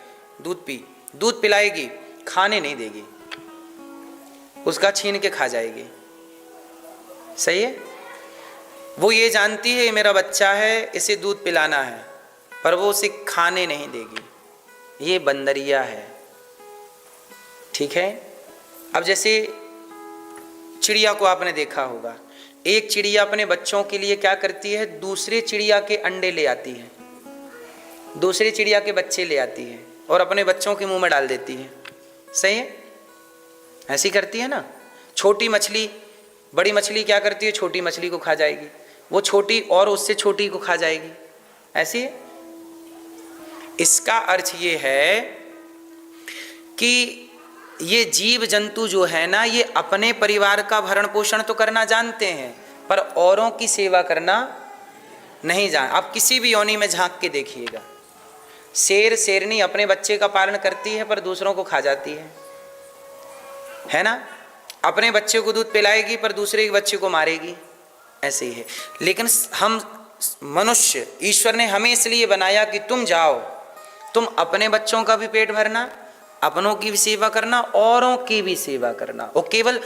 दूध पिलाएगी, खाने नहीं देगी, उसका छीन के खा जाएगी। सही है? वो ये जानती है मेरा बच्चा है, इसे दूध पिलाना है, पर वो उसे खाने नहीं देगी। ये बंदरिया है, ठीक है? अब जैसे चिड़िया को आपने देखा होगा, एक चिड़िया अपने बच्चों के लिए क्या करती है? दूसरे चिड़िया के अंडे ले आती है, दूसरे चिड़िया के बच्चे ले आती है और अपने बच्चों के मुंह में डाल देती है। सही है? ऐसी करती है ना। छोटी मछली बड़ी मछली क्या करती है? छोटी मछली को खा जाएगी, वो छोटी और उससे छोटी को खा जाएगी। ऐसी है? इसका अर्थ ये है कि ये जीव जंतु जो है ना, ये अपने परिवार का भरण पोषण तो करना जानते हैं, पर औरों की सेवा करना नहीं जान। आप किसी भी योनि में झांक के देखिएगा, शेर शेरनी अपने बच्चे का पालन करती है पर दूसरों को खा जाती है ना? अपने बच्चे को दूध पिलाएगी पर दूसरे के बच्चे को मारेगी। ऐसे ही है। लेकिन हम मनुष्य, ईश्वर ने हमें इसलिए बनाया कि तुम जाओ, तुम अपने बच्चों का भी पेट भरना, अपनों की भी सेवा करना, औरों की भी सेवा करना, और केवल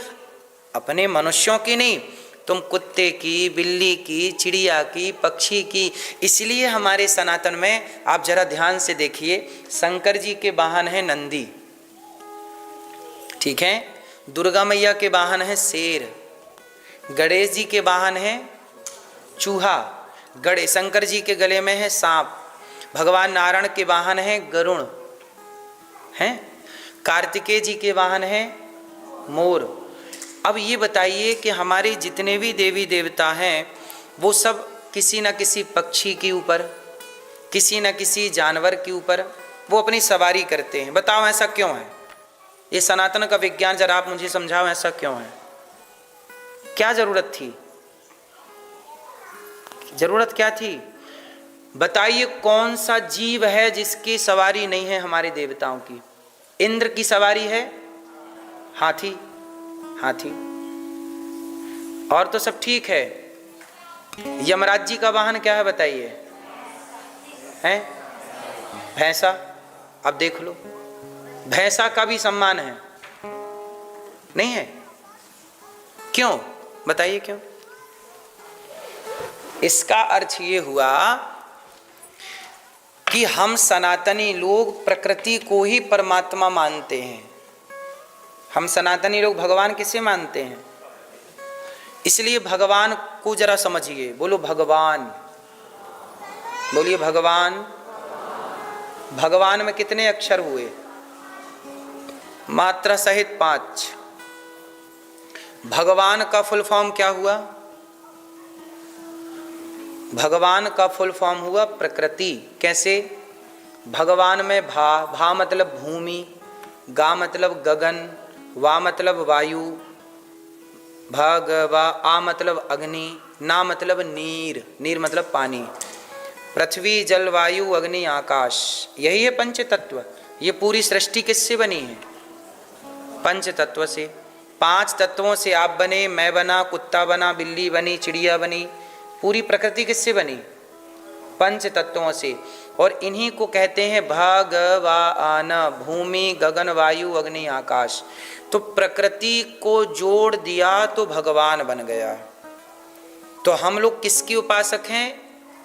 अपने मनुष्यों की नहीं, तुम कुत्ते की, बिल्ली की, चिड़िया की, पक्षी की। इसलिए हमारे सनातन में आप जरा ध्यान से देखिए, शंकर जी के वाहन है नंदी, ठीक है? दुर्गा मैया के वाहन है शेर, गणेश जी के वाहन है चूहा, शंकर जी के गले में है सांप, भगवान नारायण के वाहन है गरुड़, हैं? कार्तिकेय जी के वाहन है मोर। अब ये बताइए कि हमारे जितने भी देवी देवता हैं, वो सब किसी न किसी पक्षी के ऊपर, किसी न किसी जानवर के ऊपर वो अपनी सवारी करते हैं। बताओ ऐसा क्यों है? ये सनातन का विज्ञान जरा आप मुझे समझाओ, ऐसा क्यों है? क्या जरूरत थी? जरूरत क्या थी? बताइए कौन सा जीव है जिसकी सवारी नहीं है हमारे देवताओं की? इंद्र की सवारी है हाथी, हाथी, और तो सब ठीक है। यमराज जी का वाहन क्या है बताइए? हैं? भैंसा। अब देख लो, भैंसा का भी सम्मान है, नहीं है? क्यों बताइए क्यों? इसका अर्थ ये हुआ कि हम सनातनी लोग प्रकृति को ही परमात्मा मानते हैं। हम सनातनी लोग भगवान किसे मानते हैं? इसलिए भगवान को जरा समझिए। बोलो भगवान, बोलिए भगवान। भगवान में कितने अक्षर हुए? मात्रा सहित 5। भगवान का फुल फॉर्म क्या हुआ? भगवान का फुल फॉर्म हुआ प्रकृति। कैसे? भगवान में भा मतलब भूमि, गा मतलब गगन, वा मतलब वायु, भगवा आ मतलब अग्नि, ना मतलब नीर, नीर मतलब पानी, पृथ्वी जल वायु अग्नि आकाश, यही है पंच तत्व। ये पूरी सृष्टि किससे बनी है? पंच तत्व से। 5 तत्वों से आप बने, मैं बना, कुत्ता बना, बिल्ली बनी, चिड़िया बनी। पूरी प्रकृति किससे बनी? पंच तत्वों से। और इन्हीं को कहते हैं भगवान, भूमि गगन वायु अग्नि आकाश। तो प्रकृति को जोड़ दिया तो भगवान बन गया। तो हम लोग किसके उपासक हैं?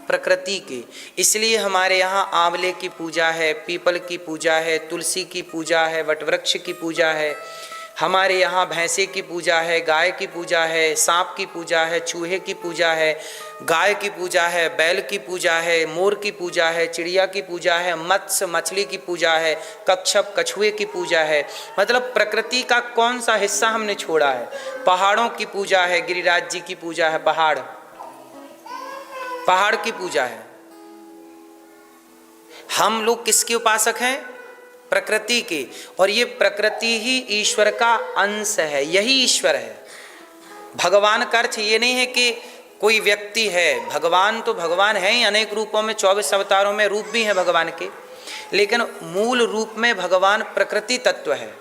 प्रकृति के। इसलिए हमारे यहाँ आंवले की पूजा है, पीपल की पूजा है, तुलसी की पूजा है, वटवृक्ष की पूजा है, हमारे यहाँ भैंसे की पूजा है, गाय की पूजा है, सांप की पूजा है, चूहे की पूजा है, गाय की पूजा है, बैल की पूजा है, मोर की पूजा है, चिड़िया की पूजा है, मत्स्य मछली की पूजा है, कच्छप कछुए की पूजा है। मतलब प्रकृति का कौन सा हिस्सा हमने छोड़ा है? पहाड़ों की पूजा है, गिरिराज जी की पूजा है, पहाड़ की पूजा है। हम लोग किसके उपासक हैं? प्रकृति के। और ये प्रकृति ही ईश्वर का अंश है, यही ईश्वर है। भगवान का अर्थ ये नहीं है कि कोई व्यक्ति है, भगवान तो भगवान है ही अनेक रूपों में, 24 अवतारों में रूप भी है भगवान के, लेकिन मूल रूप में भगवान प्रकृति तत्व है।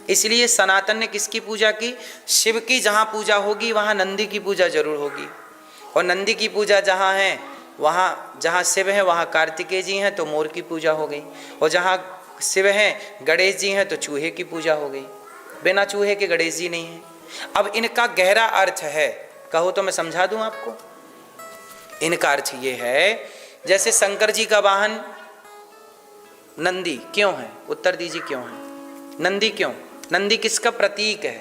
इसलिए सनातन ने किसकी पूजा की? शिव की जहाँ पूजा होगी वहाँ नंदी की पूजा जरूर होगी, और नंदी की पूजा जहाँ है वहाँ, जहाँ शिव है वहाँ कार्तिकेय जी हैं तो मोर की पूजा हो गई, और जहाँ शिव हैं गणेश जी हैं तो चूहे की पूजा हो गई। बिना चूहे के गणेश जी नहीं हैं। अब इनका गहरा अर्थ है, कहो तो मैं समझा दूं आपको। इनका अर्थ ये है, जैसे शंकर जी का वाहन नंदी क्यों है? उत्तर दीजिए क्यों है नंदी? क्यों? नंदी किसका प्रतीक है?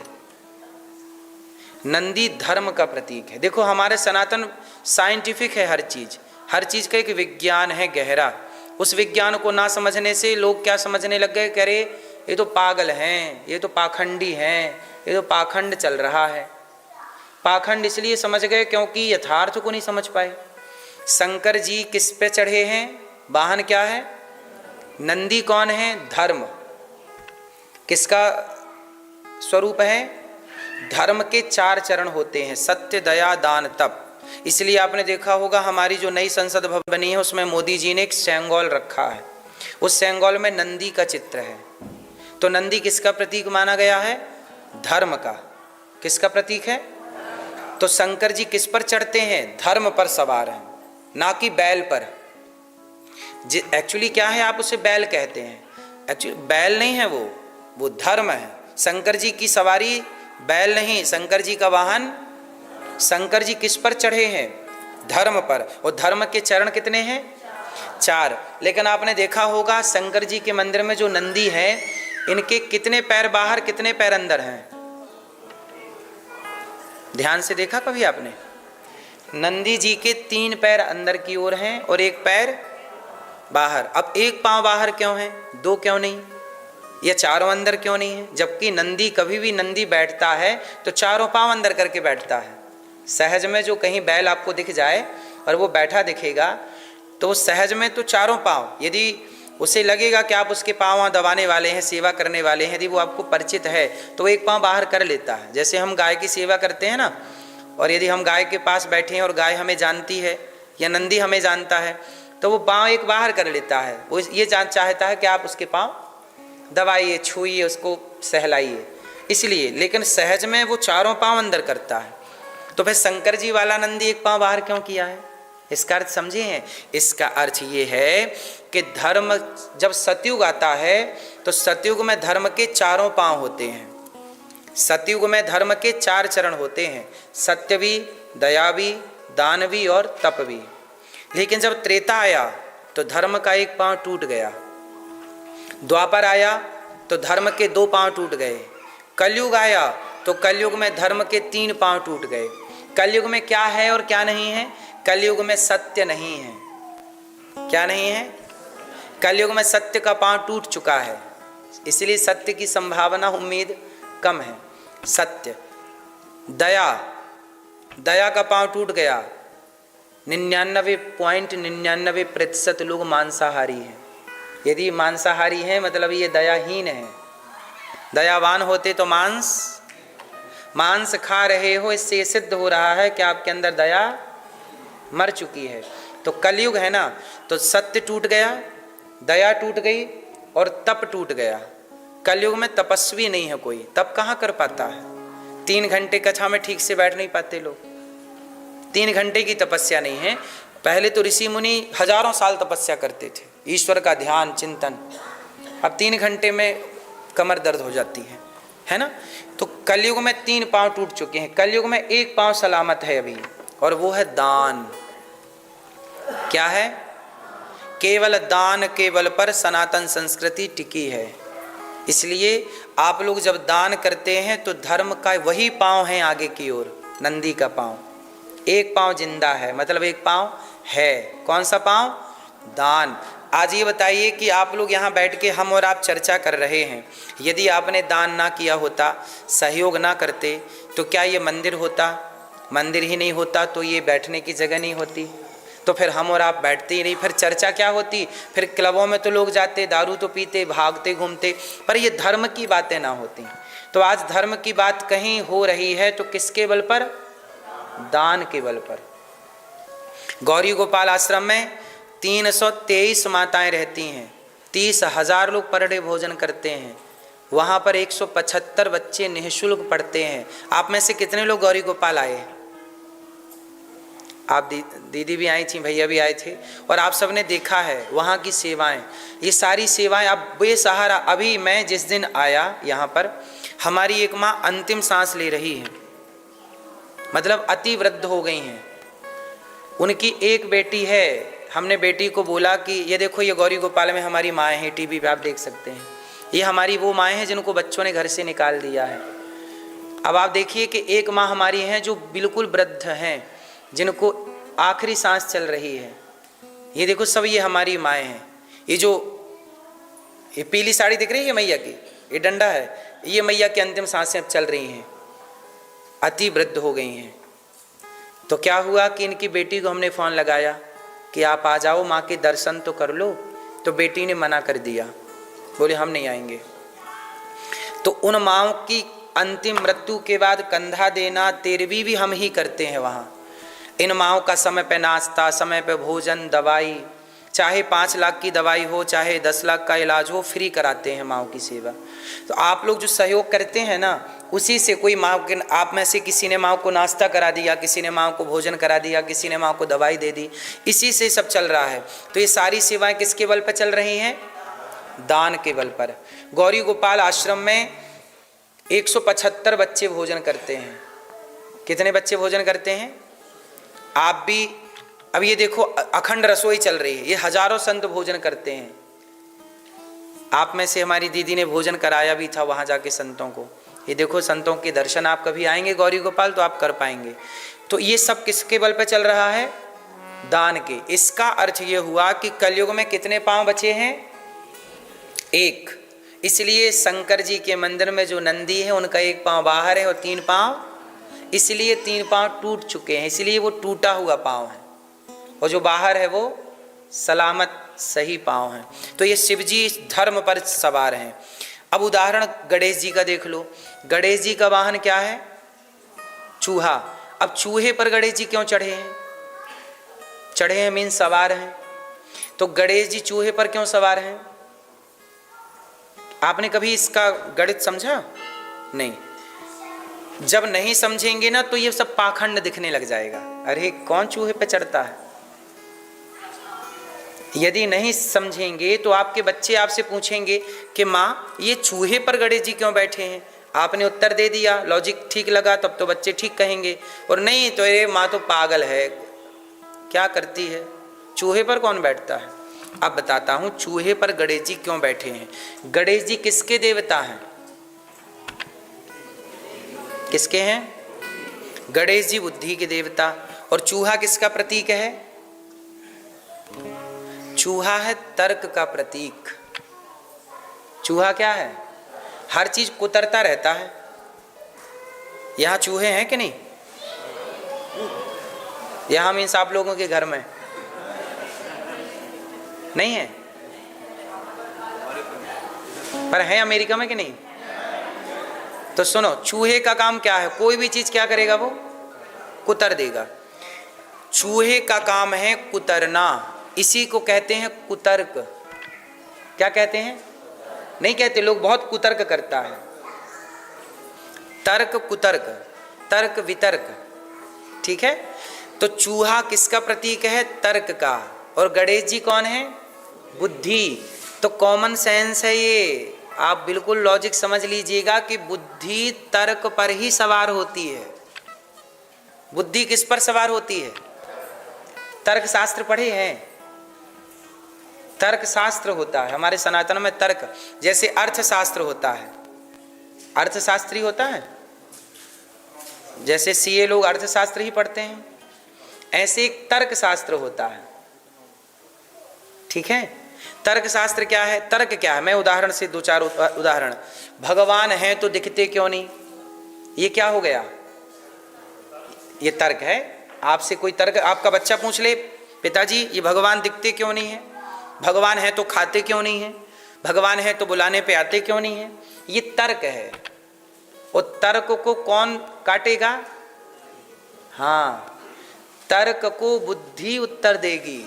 नंदी धर्म का प्रतीक है। देखो हमारे सनातन साइंटिफिक है, हर चीज का एक विज्ञान है गहरा। उस विज्ञान को ना समझने से लोग क्या समझने लग गए, कह रहे ये तो पागल हैं, ये तो पाखंडी हैं, ये तो पाखंड चल रहा है। पाखंड इसलिए समझ गए क्योंकि यथार्थ को नहीं समझ पाए। शंकर जी किस पे चढ़े हैं? वाहन क्या है? नंदी कौन है? धर्म। किसका स्वरूप है? धर्म के 4 चरण होते हैं, सत्य दया दान तप। इसलिए आपने देखा होगा हमारी जो नई संसद भवन बनी है उसमें मोदी जी ने एक सेंगोल रखा है, उस सेंगोल में नंदी का चित्र है। तो नंदी किसका प्रतीक माना गया है? धर्म का। किसका प्रतीक है? तो शंकर जी किस पर चढ़ते हैं? धर्म पर सवार हैं, ना कि बैल पर। एक्चुअली क्या है, आप उसे बैल कहते हैं, एक्चुअली बैल नहीं है वो धर्म है। शंकर जी की सवारी बैल नहीं, शंकर जी का वाहन। शंकर जी किस पर चढ़े हैं? धर्म पर। और धर्म के चरण कितने हैं? 4। लेकिन आपने देखा होगा शंकर जी के मंदिर में जो नंदी है, इनके कितने पैर बाहर कितने पैर अंदर हैं? ध्यान से देखा कभी आपने? नंदी जी के 3 पैर अंदर की ओर हैं और 1 पैर बाहर। अब 1 पांव बाहर क्यों है, 2 क्यों नहीं, या चारों अंदर क्यों नहीं है? जबकि नंदी कभी भी नंदी बैठता है तो चारों पांव अंदर करके बैठता है। सहज में जो कहीं बैल आपको दिख जाए और वो बैठा दिखेगा तो सहज में तो चारों पांव, यदि उसे लगेगा कि आप उसके पांव दबाने वाले हैं, सेवा करने वाले हैं, यदि वो आपको परिचित है तो 1 पांव बाहर कर लेता है। जैसे हम गाय की सेवा करते हैं ना, और यदि हम गाय के पास बैठे हैं और गाय हमें जानती है या नंदी हमें जानता है तो वो पांव 1 बाहर कर लेता है। वो ये चाहता है कि आप उसके पांव दबाइए, छूइए, उसको सहलाइए, इसलिए। लेकिन सहज में वो चारों पांव अंदर करता है। तो फिर शंकर जी वाला नंदी 1 पांव बाहर क्यों किया है? इसका अर्थ समझे हैं? इसका अर्थ ये है कि धर्म जब सतयुग आता है तो सतयुग में धर्म के 4 पांव होते हैं। सतयुग में धर्म के 4 चरण होते हैं, सत्यवी, दयावी, दानवी और तपवी। लेकिन जब त्रेता आया तो धर्म का 1 पांव टूट गया। द्वापर आया तो धर्म के 2 पांव टूट गए। कलयुग आया तो कलयुग में धर्म के 3 पांव टूट गए। कलयुग में क्या है और क्या नहीं है? कलयुग में सत्य नहीं है। क्या नहीं है? कलयुग में सत्य का पांव टूट चुका है, इसलिए सत्य की संभावना, उम्मीद कम है। सत्य दया, दया का पांव टूट गया। 99.99% लोग मांसाहारी हैं। यदि मांसाहारी हैं मतलब ये दयाहीन है। दयावान होते तो मांस खा रहे हो, इससे ये सिद्ध हो रहा है कि आपके अंदर दया मर चुकी है। तो कलयुग है ना, तो सत्य टूट गया, दया टूट गई और तप टूट गया। कलयुग में तपस्वी नहीं है कोई, तप कहाँ कर पाता है। 3 घंटे कक्षा में ठीक से बैठ नहीं पाते लोग, 3 घंटे की तपस्या नहीं है। पहले तो ऋषि मुनि हजारों साल तपस्या करते थे, ईश्वर का ध्यान चिंतन। अब 3 घंटे में कमर दर्द हो जाती है ना। तो कलयुग में 3 पांव टूट चुके हैं। कलयुग में एक पांव सलामत है अभी, और वो है दान। क्या है? केवल दान के बल पर सनातन संस्कृति टिकी है। इसलिए आप लोग जब दान करते हैं तो धर्म का वही पांव है आगे की ओर, नंदी का पांव। एक पांव जिंदा है, मतलब एक पांव है। कौन सा पांव? दान। आज ये बताइए कि आप लोग यहाँ बैठ के हम और आप चर्चा कर रहे हैं, यदि आपने दान ना किया होता, सहयोग ना करते, तो क्या ये मंदिर होता? मंदिर ही नहीं होता तो ये बैठने की जगह नहीं होती, तो फिर हम और आप बैठते ही नहीं, फिर चर्चा क्या होती? फिर क्लबों में तो लोग जाते, दारू तो पीते, भागते घूमते, पर ये धर्म की बातें ना होती। तो आज धर्म की बात कहीं हो रही है तो किसके बल पर? दान के बल पर। गौरी गोपाल आश्रम में 323 माताएं रहती हैं, 30,000 लोग पर डे भोजन करते हैं। वहाँ पर 175 बच्चे निःशुल्क पढ़ते हैं। आप में से कितने लोग गौरी गोपाल आए? आप दीदी भी आई थी, भैया भी आए थे, और आप सबने देखा है वहाँ की सेवाएं। ये सारी सेवाएं अब बेसहारा। अभी मैं जिस दिन आया यहाँ पर, हमारी एक माँ अंतिम सांस ले रही है, मतलब अति वृद्ध हो गई हैं। उनकी एक बेटी है। हमने बेटी को बोला कि ये देखो, ये गौरी गोपाल में हमारी माएँ हैं, टीवी पे आप देख सकते हैं, ये हमारी वो माएँ हैं जिनको बच्चों ने घर से निकाल दिया है। अब आप देखिए कि एक माँ हमारी हैं जो बिल्कुल वृद्ध हैं, जिनको आखिरी सांस चल रही है। ये देखो सब ये हमारी माएँ हैं। ये पीली साड़ी दिख रही है मैया की, ये डंडा है, ये मैया की अंतिम सांसें अब चल रही हैं, अति वृद्ध हो गई हैं। तो क्या हुआ कि इनकी बेटी को हमने फ़ोन लगाया कि आप आ जाओ, माँ के दर्शन तो कर लो। तो बेटी ने मना कर दिया, बोले हम नहीं आएंगे। तो उन माँओं की अंतिम मृत्यु के बाद कंधा देना, तेरवी भी हम ही करते हैं वहाँ। इन माँओं का समय पे नाश्ता, समय पे भोजन, दवाई, चाहे 5 लाख की दवाई हो, चाहे 10 लाख का इलाज हो, फ्री कराते हैं माँओं की सेवा। तो आप लोग जो सहयोग करते हैं ना, उसी से कोई माँ के, आप में से किसी ने माँ को नाश्ता करा दिया, किसी ने माँ को भोजन करा दिया, किसी ने माँ को दवाई दे दी, इसी से सब चल रहा है। तो ये सारी सेवाएं किसके बल पर चल रही हैं? दान के बल पर। गौरी गोपाल आश्रम में 175 बच्चे भोजन करते हैं। कितने बच्चे भोजन करते हैं? आप भी अब ये देखो, अखंड रसोई चल रही है, ये हजारों संत भोजन करते हैं। आप में से हमारी दीदी ने भोजन कराया भी था वहाँ जाके संतों को। ये देखो, संतों के दर्शन आप कभी आएंगे गौरी गोपाल तो आप कर पाएंगे। तो ये सब किसके बल पे चल रहा है? दान के। इसका अर्थ ये हुआ कि कलयुग में कितने पांव बचे हैं? एक। इसलिए शंकर जी के मंदिर में जो नंदी है उनका एक पांव बाहर है और 3 पांव, इसलिए 3 पांव टूट चुके हैं, इसलिए वो टूटा हुआ पांव है, और जो बाहर है वो सलामत सही पांव है। तो ये शिव जी धर्म पर सवार हैं। अब उदाहरण गणेश जी का देख लो। गणेश जी का वाहन क्या है? चूहा। अब चूहे पर गणेश जी क्यों चढ़े हैं? चढ़े हैं मीन सवार हैं। तो गणेश जी चूहे पर क्यों सवार हैं? आपने कभी इसका गणित समझा? नहीं। जब नहीं समझेंगे ना तो ये सब पाखंड दिखने लग जाएगा, अरे कौन चूहे पे चढ़ता है। यदि नहीं समझेंगे तो आपके बच्चे आपसे पूछेंगे कि माँ ये चूहे पर गणेश जी क्यों बैठे हैं? आपने उत्तर दे दिया, लॉजिक ठीक लगा, तब तो बच्चे ठीक कहेंगे। और नहीं तो ये माँ तो पागल है, क्या करती है, चूहे पर कौन बैठता है। अब बताता हूँ चूहे पर गणेश जी क्यों बैठे हैं। गणेश जी किसके देवता हैं? किसके हैं? गणेश जी बुद्धि के देवता। और चूहा किसका प्रतीक है? चूहा है तर्क का प्रतीक। चूहा क्या है? हर चीज कुतरता रहता है। यहाँ चूहे हैं कि नहीं? यहाँ मीन्स आप लोगों के घर में नहीं है, पर है अमेरिका में कि नहीं? तो सुनो, चूहे का काम क्या है? कोई भी चीज क्या करेगा? वो कुतर देगा। चूहे का काम है कुतरना, इसी को कहते हैं कुतर्क। क्या कहते हैं? नहीं कहते लोग, बहुत कुतर्क करता है। तर्क कुतर्क, तर्क वितर्क, ठीक है। तो चूहा किसका प्रतीक है? तर्क का। और गणेश जी कौन है? बुद्धि। तो कॉमन सेंस है ये, आप बिल्कुल लॉजिक समझ लीजिएगा कि बुद्धि तर्क पर ही सवार होती है। बुद्धि किस पर सवार होती है? तर्क शास्त्र पढ़े हैं? तर्क शास्त्र होता है हमारे सनातन में। तर्क जैसे अर्थशास्त्र होता है, अर्थशास्त्री होता है, जैसे सीए लोग अर्थशास्त्र ही पढ़ते हैं, ऐसे एक तर्क शास्त्र होता है, ठीक है। तर्क शास्त्र क्या है? तर्क क्या है? मैं उदाहरण से दो चार उदाहरण। भगवान है तो दिखते क्यों नहीं? ये क्या हो गया? ये तर्क है। आपसे कोई तर्क, आपका बच्चा पूछ ले, पिताजी ये भगवान दिखते क्यों नहीं है? भगवान है तो खाते क्यों नहीं है? भगवान है तो बुलाने पे आते क्यों नहीं है? ये तर्क है। और तर्क को कौन काटेगा? हाँ, तर्क को बुद्धि उत्तर देगी।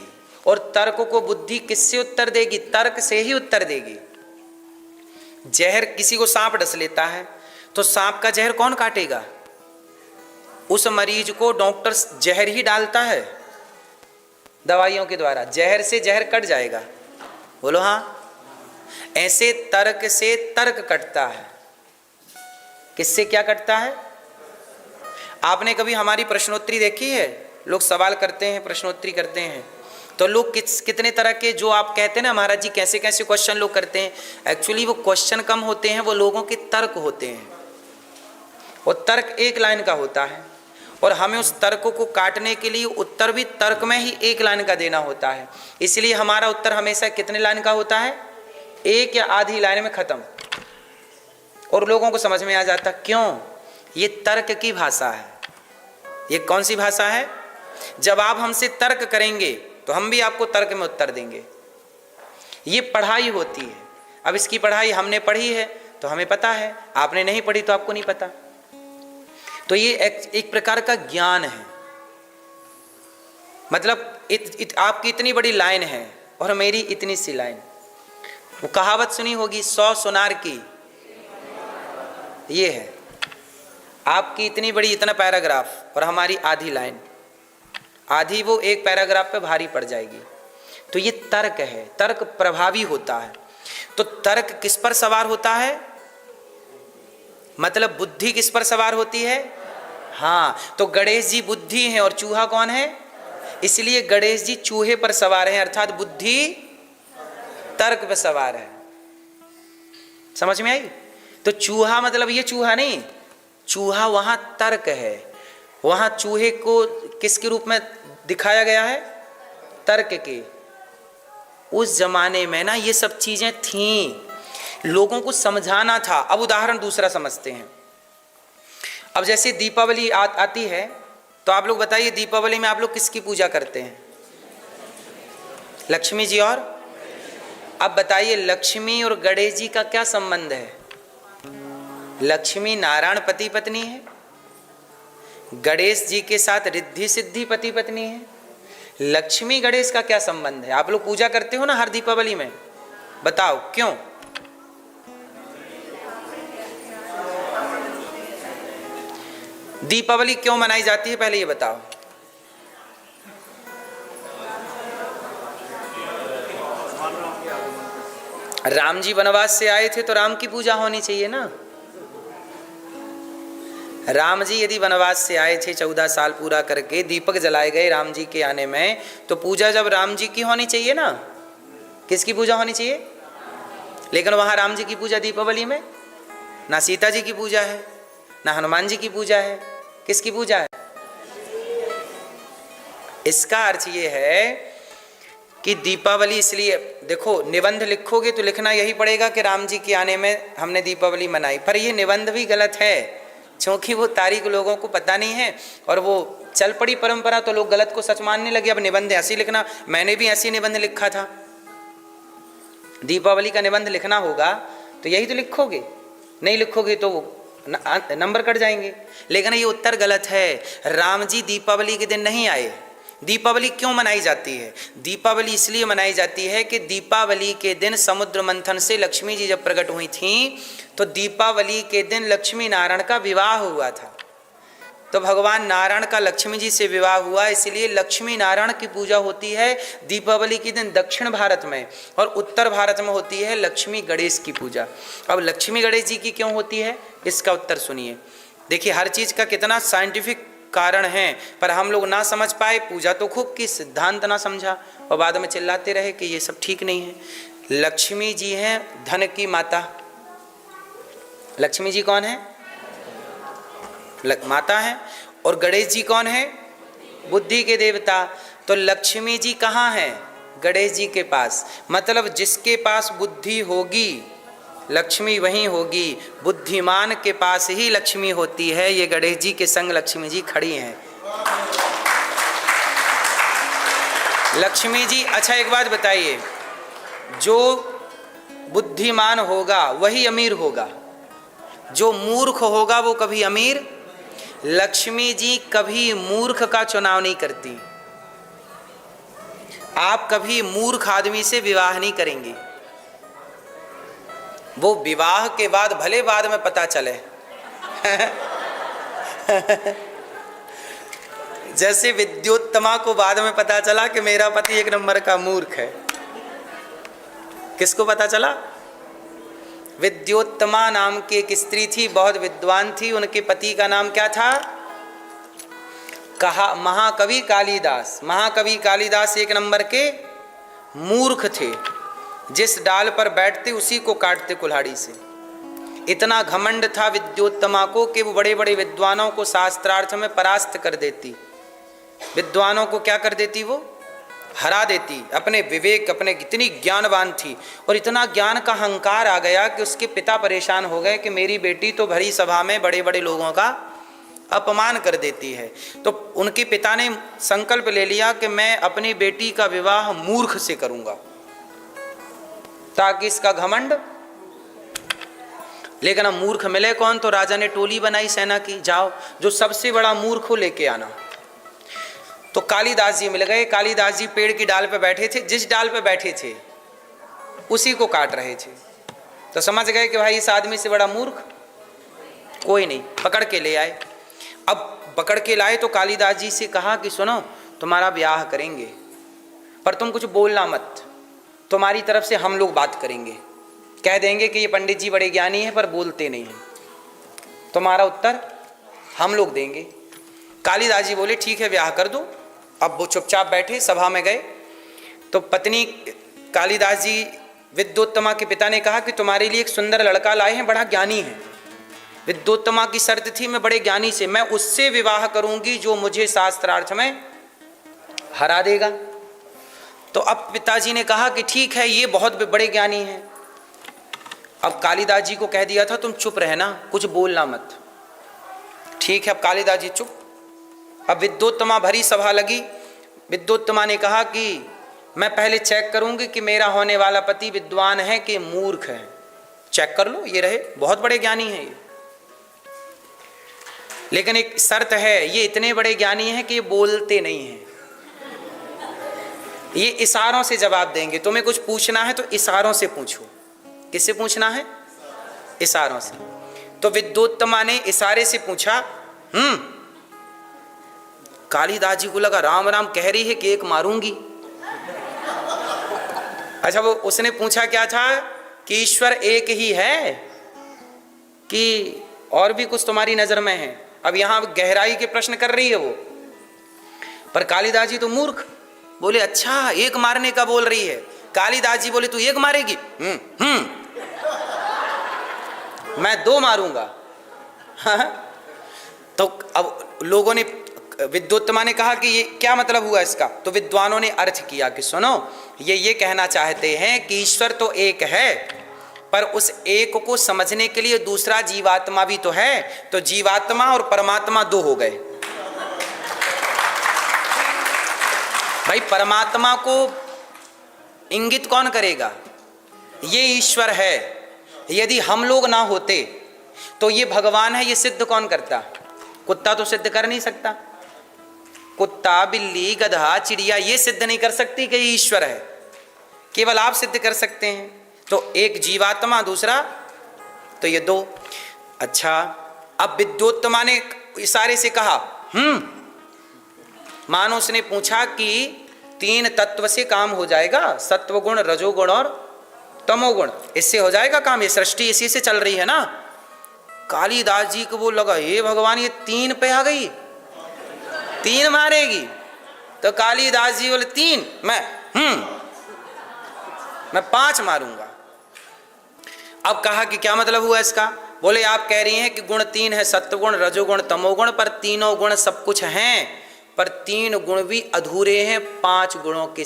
और तर्क को बुद्धि किससे उत्तर देगी? तर्क से ही उत्तर देगी। जहर, किसी को सांप डस लेता है तो सांप का जहर कौन काटेगा? उस मरीज को डॉक्टर जहर ही डालता है दवाइयों के द्वारा, जहर से जहर कट जाएगा। बोलो हाँ। ऐसे तर्क से तर्क कटता है। किससे क्या कटता है? आपने कभी हमारी प्रश्नोत्तरी देखी है? लोग सवाल करते हैं, प्रश्नोत्तरी करते हैं, तो लोग कितने तरह के, जो आप कहते हैं ना महाराज जी कैसे कैसे क्वेश्चन लोग करते हैं, एक्चुअली वो क्वेश्चन कम होते हैं, वो लोगों के तर्क होते हैं। और तर्क एक लाइन का होता है, और हमें उस तर्क को काटने के लिए उत्तर भी तर्क में ही एक लाइन का देना होता है। इसलिए हमारा उत्तर हमेशा कितने लाइन का होता है? एक या आधी लाइन में खत्म। और लोगों को समझ में आ जाता, क्यों? ये तर्क की भाषा है। ये कौन सी भाषा है? जब आप हमसे तर्क करेंगे तो हम भी आपको तर्क में उत्तर देंगे। ये पढ़ाई होती है। अब इसकी पढ़ाई हमने पढ़ी है तो हमें पता है, आपने नहीं पढ़ी तो आपको नहीं पता। तो ये एक प्रकार का ज्ञान है। मतलब आपकी इतनी बड़ी लाइन है और मेरी इतनी सी लाइन। वो कहावत सुनी होगी, 100 सुनार की, ये है। आपकी इतनी बड़ी, इतना पैराग्राफ और हमारी आधी लाइन, आधी वो एक पैराग्राफ पे भारी पड़ जाएगी। तो ये तर्क है, तर्क प्रभावी होता है। तो तर्क किस पर सवार होता है? मतलब बुद्धि किस पर सवार होती है? हाँ, तो गणेश जी बुद्धि हैं और चूहा कौन है? इसलिए गणेश जी चूहे पर सवार हैं, अर्थात बुद्धि तर्क पर सवार है। समझ में आई? तो चूहा मतलब ये चूहा नहीं, चूहा वहां तर्क है। वहां चूहे को किसके रूप में दिखाया गया है? तर्क के। उस जमाने में ना ये सब चीजें थीं, लोगों को समझाना था। अब उदाहरण दूसरा समझते हैं। अब जैसे दीपावली आती है, तो आप लोग बताइए दीपावली में आप लोग किसकी पूजा करते हैं? लक्ष्मी जी। और अब बताइए लक्ष्मी और गणेश जी का क्या संबंध है? लक्ष्मी नारायण पति पत्नी है, गणेश जी के साथ रिद्धि सिद्धि पति पत्नी है। लक्ष्मी गणेश का क्या संबंध है? आप लोग पूजा करते हो ना हर दीपावली में, बताओ क्यों? दीपावली क्यों मनाई जाती है पहले ये बताओ। राम जी वनवास से आए थे तो राम की पूजा होनी चाहिए ना। राम जी यदि वनवास से आए थे 14 साल पूरा करके, दीपक जलाए गए राम जी के आने में, तो पूजा जब राम जी की होनी चाहिए ना। किसकी पूजा होनी चाहिए? लेकिन वहां राम जी की पूजा दीपावली में ना सीता जी की पूजा है, ना हनुमान जी की पूजा है। किसकी पूजा है? इसका अर्थ ये है कि दीपावली, इसलिए देखो निबंध लिखोगे तो लिखना यही पड़ेगा कि राम जी के आने में हमने दीपावली मनाई, पर यह निबंध भी गलत है। क्योंकि वो तारीख लोगों को पता नहीं है और वो चल पड़ी परंपरा, तो लोग गलत को सच मानने लगे। अब निबंध ऐसे लिखना, मैंने भी ऐसे निबंध लिखा था। दीपावली का निबंध लिखना होगा तो यही तो लिखोगे, नहीं लिखोगे तो नंबर कट जाएंगे। लेकिन ये उत्तर गलत है। राम जी दीपावली के दिन नहीं आए। दीपावली क्यों मनाई जाती है? दीपावली इसलिए मनाई जाती है कि दीपावली के दिन समुद्र मंथन से लक्ष्मी जी जब प्रकट हुई थीं, तो दीपावली के दिन लक्ष्मी नारायण का विवाह हुआ था। तो भगवान नारायण का लक्ष्मी जी से विवाह हुआ, इसलिए लक्ष्मी नारायण की पूजा होती है दीपावली के दिन दक्षिण भारत में, और उत्तर भारत में होती है लक्ष्मी गणेश की पूजा। अब लक्ष्मी गणेश जी की क्यों होती है, इसका उत्तर सुनिए। देखिए, हर चीज का कितना साइंटिफिक कारण है, पर हम लोग ना समझ पाए, पूजा तो खूब की, सिद्धांत ना समझा, और बाद में चिल्लाते रहे कि ये सब ठीक नहीं है। लक्ष्मी जी हैं धन की माता। लक्ष्मी जी कौन है? माता है। और गणेश जी कौन है? बुद्धि के देवता। तो लक्ष्मी जी कहाँ हैं? गणेश जी के पास। मतलब जिसके पास बुद्धि होगी लक्ष्मी वहीं होगी, बुद्धिमान के पास ही लक्ष्मी होती है। ये गणेश जी के संग लक्ष्मी जी खड़ी हैं। लक्ष्मी जी, अच्छा एक बात बताइए, जो बुद्धिमान होगा वही अमीर होगा, जो मूर्ख होगा वो कभी अमीर। लक्ष्मी जी कभी मूर्ख का चुनाव नहीं करती। आप कभी मूर्ख आदमी से विवाह नहीं करेंगे। वो विवाह के बाद भले बाद में पता चले जैसे विद्योत्तमा को बाद में पता चला कि मेरा पति एक नंबर का मूर्ख है। किसको पता चला? विद्योत्तमा नाम की एक स्त्री थी, बहुत विद्वान थी। उनके पति का नाम क्या था? कहा महाकवि कालिदास। महाकवि कालिदास एक नंबर के मूर्ख थे। जिस डाल पर बैठते उसी को काटते कुल्हाड़ी से। इतना घमंड था विद्योत्तमा को कि वो बड़े बड़े विद्वानों को शास्त्रार्थ में परास्त कर देती। विद्वानों को क्या कर देती? वो हरा देती। अपने विवेक, अपने इतनी ज्ञानवान थी, और इतना ज्ञान का अहंकार आ गया कि उसके पिता परेशान हो गए कि मेरी बेटी तो भरी सभा में बड़े बड़े लोगों का अपमान कर देती है। तो उनके पिता ने संकल्प ले लिया कि मैं अपनी बेटी का विवाह मूर्ख से करूंगा ताकि इसका घमंड। लेकिन अब मूर्ख मिले कौन? तो राजा ने टोली बनाई सेना की, जाओ जो सबसे बड़ा मूर्ख हो लेके आना। तो कालिदास जी मिल गए। कालिदास जी पेड़ की डाल पे बैठे थे, जिस डाल पे बैठे थे उसी को काट रहे थे। तो समझ गए कि भाई इस आदमी से बड़ा मूर्ख कोई नहीं। पकड़ के ले आए। अब पकड़ के लाए तो कालिदास जी से कहा कि सुनो, तुम्हारा ब्याह करेंगे पर तुम कुछ बोलना मत, तुम्हारी तरफ से हम लोग बात करेंगे, कह देंगे कि ये पंडित जी बड़े ज्ञानी हैं पर बोलते नहीं हैं, तुम्हारा उत्तर हम लोग देंगे। कालिदास जी बोले ठीक है ब्याह कर दो। अब वो चुपचाप बैठे, सभा में गए तो पत्नी कालिदास जी विद्योत्तमा के पिता ने कहा कि तुम्हारे लिए एक सुंदर लड़का लाए हैं, बड़ा ज्ञानी है। विद्योत्तमा की शर्त थी मैं बड़े ज्ञानी से, मैं उससे विवाह करूंगी जो मुझे शास्त्रार्थ में हरा देगा। तो अब पिताजी ने कहा कि ठीक है, ये बहुत बड़े ज्ञानी हैं। अब कालिदास जी को कह दिया था तुम चुप रहना, कुछ बोलना मत। ठीक है, अब कालिदास जी चुप। अब विद्योत्तमा भरी सभा लगी। विद्योत्तमा ने कहा कि मैं पहले चेक करूंगी कि मेरा होने वाला पति विद्वान है कि मूर्ख है। चेक कर लो, ये रहे बहुत बड़े ज्ञानी हैं ये, लेकिन एक शर्त है, ये इतने बड़े ज्ञानी हैं कि ये बोलते नहीं हैं, ये इशारों से जवाब देंगे। तुम्हें कुछ पूछना है तो इशारों से पूछो। किससे पूछना है? इशारों से। तो विद्योत्तमा ने इशारे से पूछा। कालिदास जी को लगा राम राम कह रही है कि एक मारूंगी। अच्छा, वो उसने पूछा क्या था कि ईश्वर एक ही है कि और भी कुछ तुम्हारी नजर में है? अब यहां गहराई के प्रश्न कर रही है वो। पर कालिदास जी तो मूर्ख, बोले अच्छा एक मारने का बोल रही है। कालिदास जी बोले तू एक मारेगी? मैं दो मारूंगा। तो अब लोगों ने, विद्योत्तमा ने कहा कि ये क्या मतलब हुआ इसका? तो विद्वानों ने अर्थ किया कि सुनो, ये कहना चाहते हैं कि ईश्वर तो एक है पर उस एक को समझने के लिए दूसरा जीवात्मा भी तो है, तो जीवात्मा और परमात्मा दो हो गए। भाई परमात्मा को इंगित कौन करेगा? ये ईश्वर है। यदि हम लोग ना होते तो ये भगवान है, ये सिद्ध कौन करता? कुत्ता तो सिद्ध कर नहीं सकता। कुत्ता, बिल्ली, गधा, चिड़िया ये सिद्ध नहीं कर सकती कि ये ईश्वर है, केवल आप सिद्ध कर सकते हैं। तो एक जीवात्मा, दूसरा तो ये दो। अच्छा, अब विद्योत्तमा ने इशारे से कहा मानो उसने पूछा कि 3 तत्व से काम हो जाएगा, सत्वगुण, रजोगुण और तमोगुण, इससे हो जाएगा काम? ये सृष्टि इसी से चल रही है ना। कालिदास जी को वो लगा, हे भगवान ये 3 पे आ गई, 3 मारेगी। तो कालिदास जी बोले 3, मैं 5 मारूंगा। अब कहा कि क्या मतलब हुआ इसका? बोले आप कह रही हैं कि गुण 3 है, सत्वगुण, रजोगुण, तमोगुण, पर तीनों गुण सब कुछ हैं, पर 3 गुण भी अधूरे हैं 5 गुणों के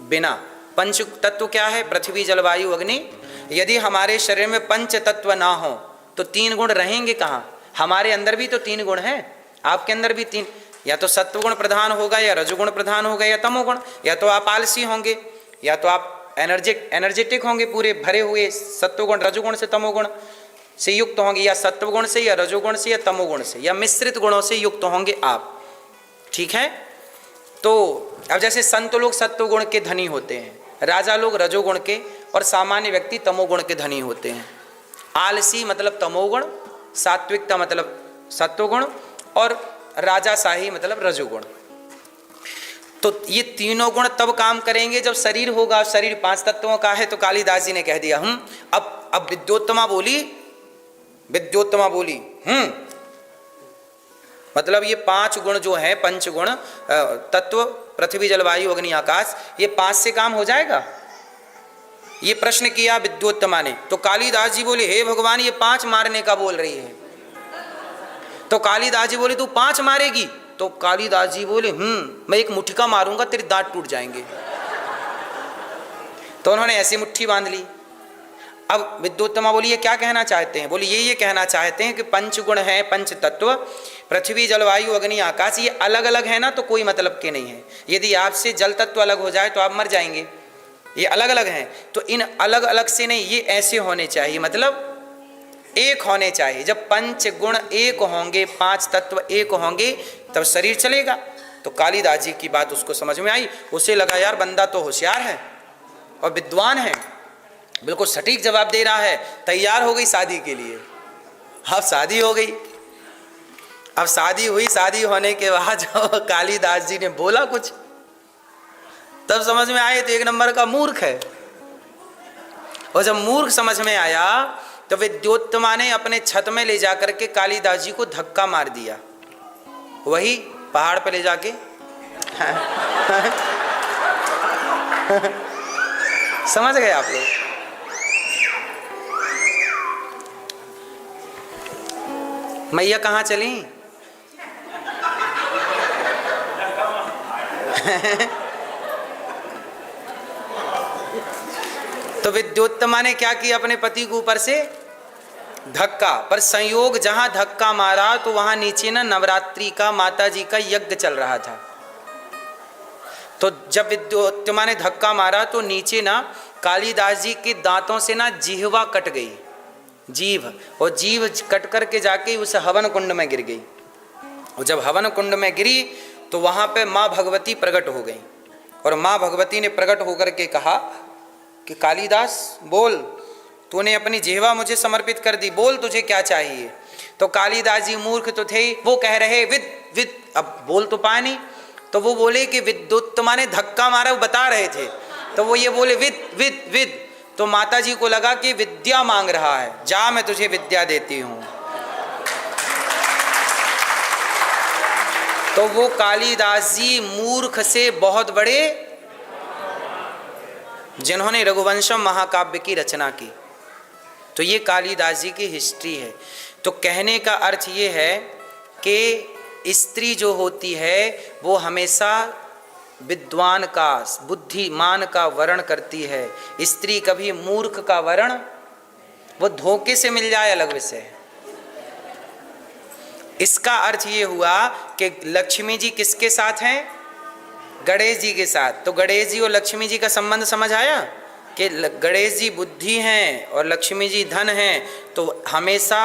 बिना। पंच तत्व क्या है? पृथ्वी, जल, वायु, अग्नि। यदि हमारे शरीर में पंच तत्व ना हो तो 3 गुण रहेंगे कहाँ? हमारे अंदर भी तो 3 गुण हैं, आपके अंदर भी 3, या तो सत्वगुण प्रधान होगा, या रजोगुण प्रधान होगा, या तमोगुण। या तो आप आलसी होंगे, या तो आप एनर्जेटिक होंगे, पूरे भरे हुए सत्वगुण, रजोगुण से तमोगुण से युक्त होंगे, या सत्वगुण से, या रजोगुण से, या तमोगुण से, या मिश्रित गुणों से युक्त होंगे आप। ठीक है। तो अब जैसे संत लोग सत्वगुण के धनी होते हैं, राजा लोग रजोगुण के, और सामान्य व्यक्ति तमोगुण के धनी होते हैं। आलसी मतलब तमोगुण, सात्विकता मतलब सत्वगुण, और राजाशाही मतलब रजोगुण। तो ये तीनों गुण तब काम करेंगे जब शरीर होगा। शरीर 5 तत्वों का है। तो कालिदास जी ने कह दिया अब विद्योत्तमा बोली मतलब ये 5 गुण जो हैं, पंच गुण तत्व, पृथ्वी, जल, वायु, अग्नि, आकाश, ये 5 से काम हो जाएगा? ये प्रश्न किया विद्योत्तमा ने। तो कालिदास जी बोले, हे भगवान ये 5 मारने का बोल रही है। तो कालिदास जी बोले तू 5 मारेगी? तो कालिदास जी बोले मैं एक मुट्ठिका मारूंगा, तेरे दांत टूट जाएंगे। तो उन्होंने ऐसी मुट्ठी बांध ली। अब विद्योत्तमा बोली ये क्या कहना चाहते हैं? बोली ये कहना चाहते हैं कि पंच गुण है, पंच तत्व, पृथ्वी, जलवायु, अग्नि, आकाश, ये अलग अलग है ना, तो कोई मतलब के नहीं है। यदि आपसे जल तत्व अलग हो जाए तो आप मर जाएंगे। ये अलग अलग हैं, तो इन अलग अलग से नहीं, ये ऐसे होने चाहिए, मतलब एक होने चाहिए। जब पंच गुण एक होंगे, 5 तत्व एक होंगे, तब शरीर चलेगा। तो कालिदास जी की बात उसको समझ में आई। उसे लगा यार बंदा तो होशियार है और विद्वान है, बिल्कुल सटीक जवाब दे रहा है। तैयार हो गई शादी के लिए। अब शादी हो गई। अब शादी हुई। शादी होने के बाद जब कालिदास जी ने बोला कुछ, तब समझ में आए तो 1 नंबर का मूर्ख है। और जब मूर्ख समझ में आया तो विद्योत्तमा ने अपने छत में ले जाकर के कालिदास जी को धक्का मार दिया, वही पहाड़ पे ले जाके। समझ गए आप लोग? मैया कहाँ चली? तो विद्योत्तमा ने क्या किया? अपने पति को ऊपर से धक्का। पर संयोग जहां धक्का मारा तो वहां नीचे ना नवरात्रि का माता जी का यज्ञ चल रहा था। तो जब विद्योत्तमा ने धक्का मारा तो नीचे ना कालिदास जी के दांतों से ना जिह्वा कट गई, जीभ, और जीभ कट करके जाके उस हवन कुंड में गिर गई। और जब हवन कुंड में गिरी तो वहां पे माँ भगवती प्रकट हो गई। और माँ भगवती ने प्रकट होकर के कहा कि कालिदास बोल, तूने अपनी जिह्वा मुझे समर्पित कर दी, बोल तुझे क्या चाहिए। तो कालिदास जी मूर्ख तो थे ही, वो कह रहे विद, अब बोल तो पाए नहीं। तो वो बोले कि विद्योत्तमा ने धक्का मारा, वो बता रहे थे, तो वो ये बोले विद। तो माता जी को लगा कि विद्या मांग रहा है, जा मैं तुझे विद्या देती हूँ। तो वो कालिदास जी मूर्ख से बहुत बड़े, जिन्होंने रघुवंशम महाकाव्य की रचना की। तो ये कालिदास जी की हिस्ट्री है। तो कहने का अर्थ ये है कि स्त्री जो होती है वो हमेशा विद्वान का, बुद्धिमान का वर्ण करती है। स्त्री कभी मूर्ख का वर्ण वो धोखे से मिल जाए अलग विषय है। इसका अर्थ ये हुआ कि लक्ष्मी जी किसके साथ हैं? गणेश जी के साथ। तो गणेश जी और लक्ष्मी जी का संबंध समझ आया कि गणेश जी बुद्धि हैं और लक्ष्मी जी धन हैं, तो हमेशा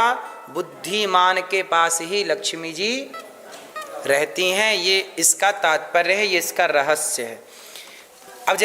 बुद्धिमान के पास ही लक्ष्मी जी रहती हैं। ये इसका तात्पर्य है, ये इसका रहस्य है।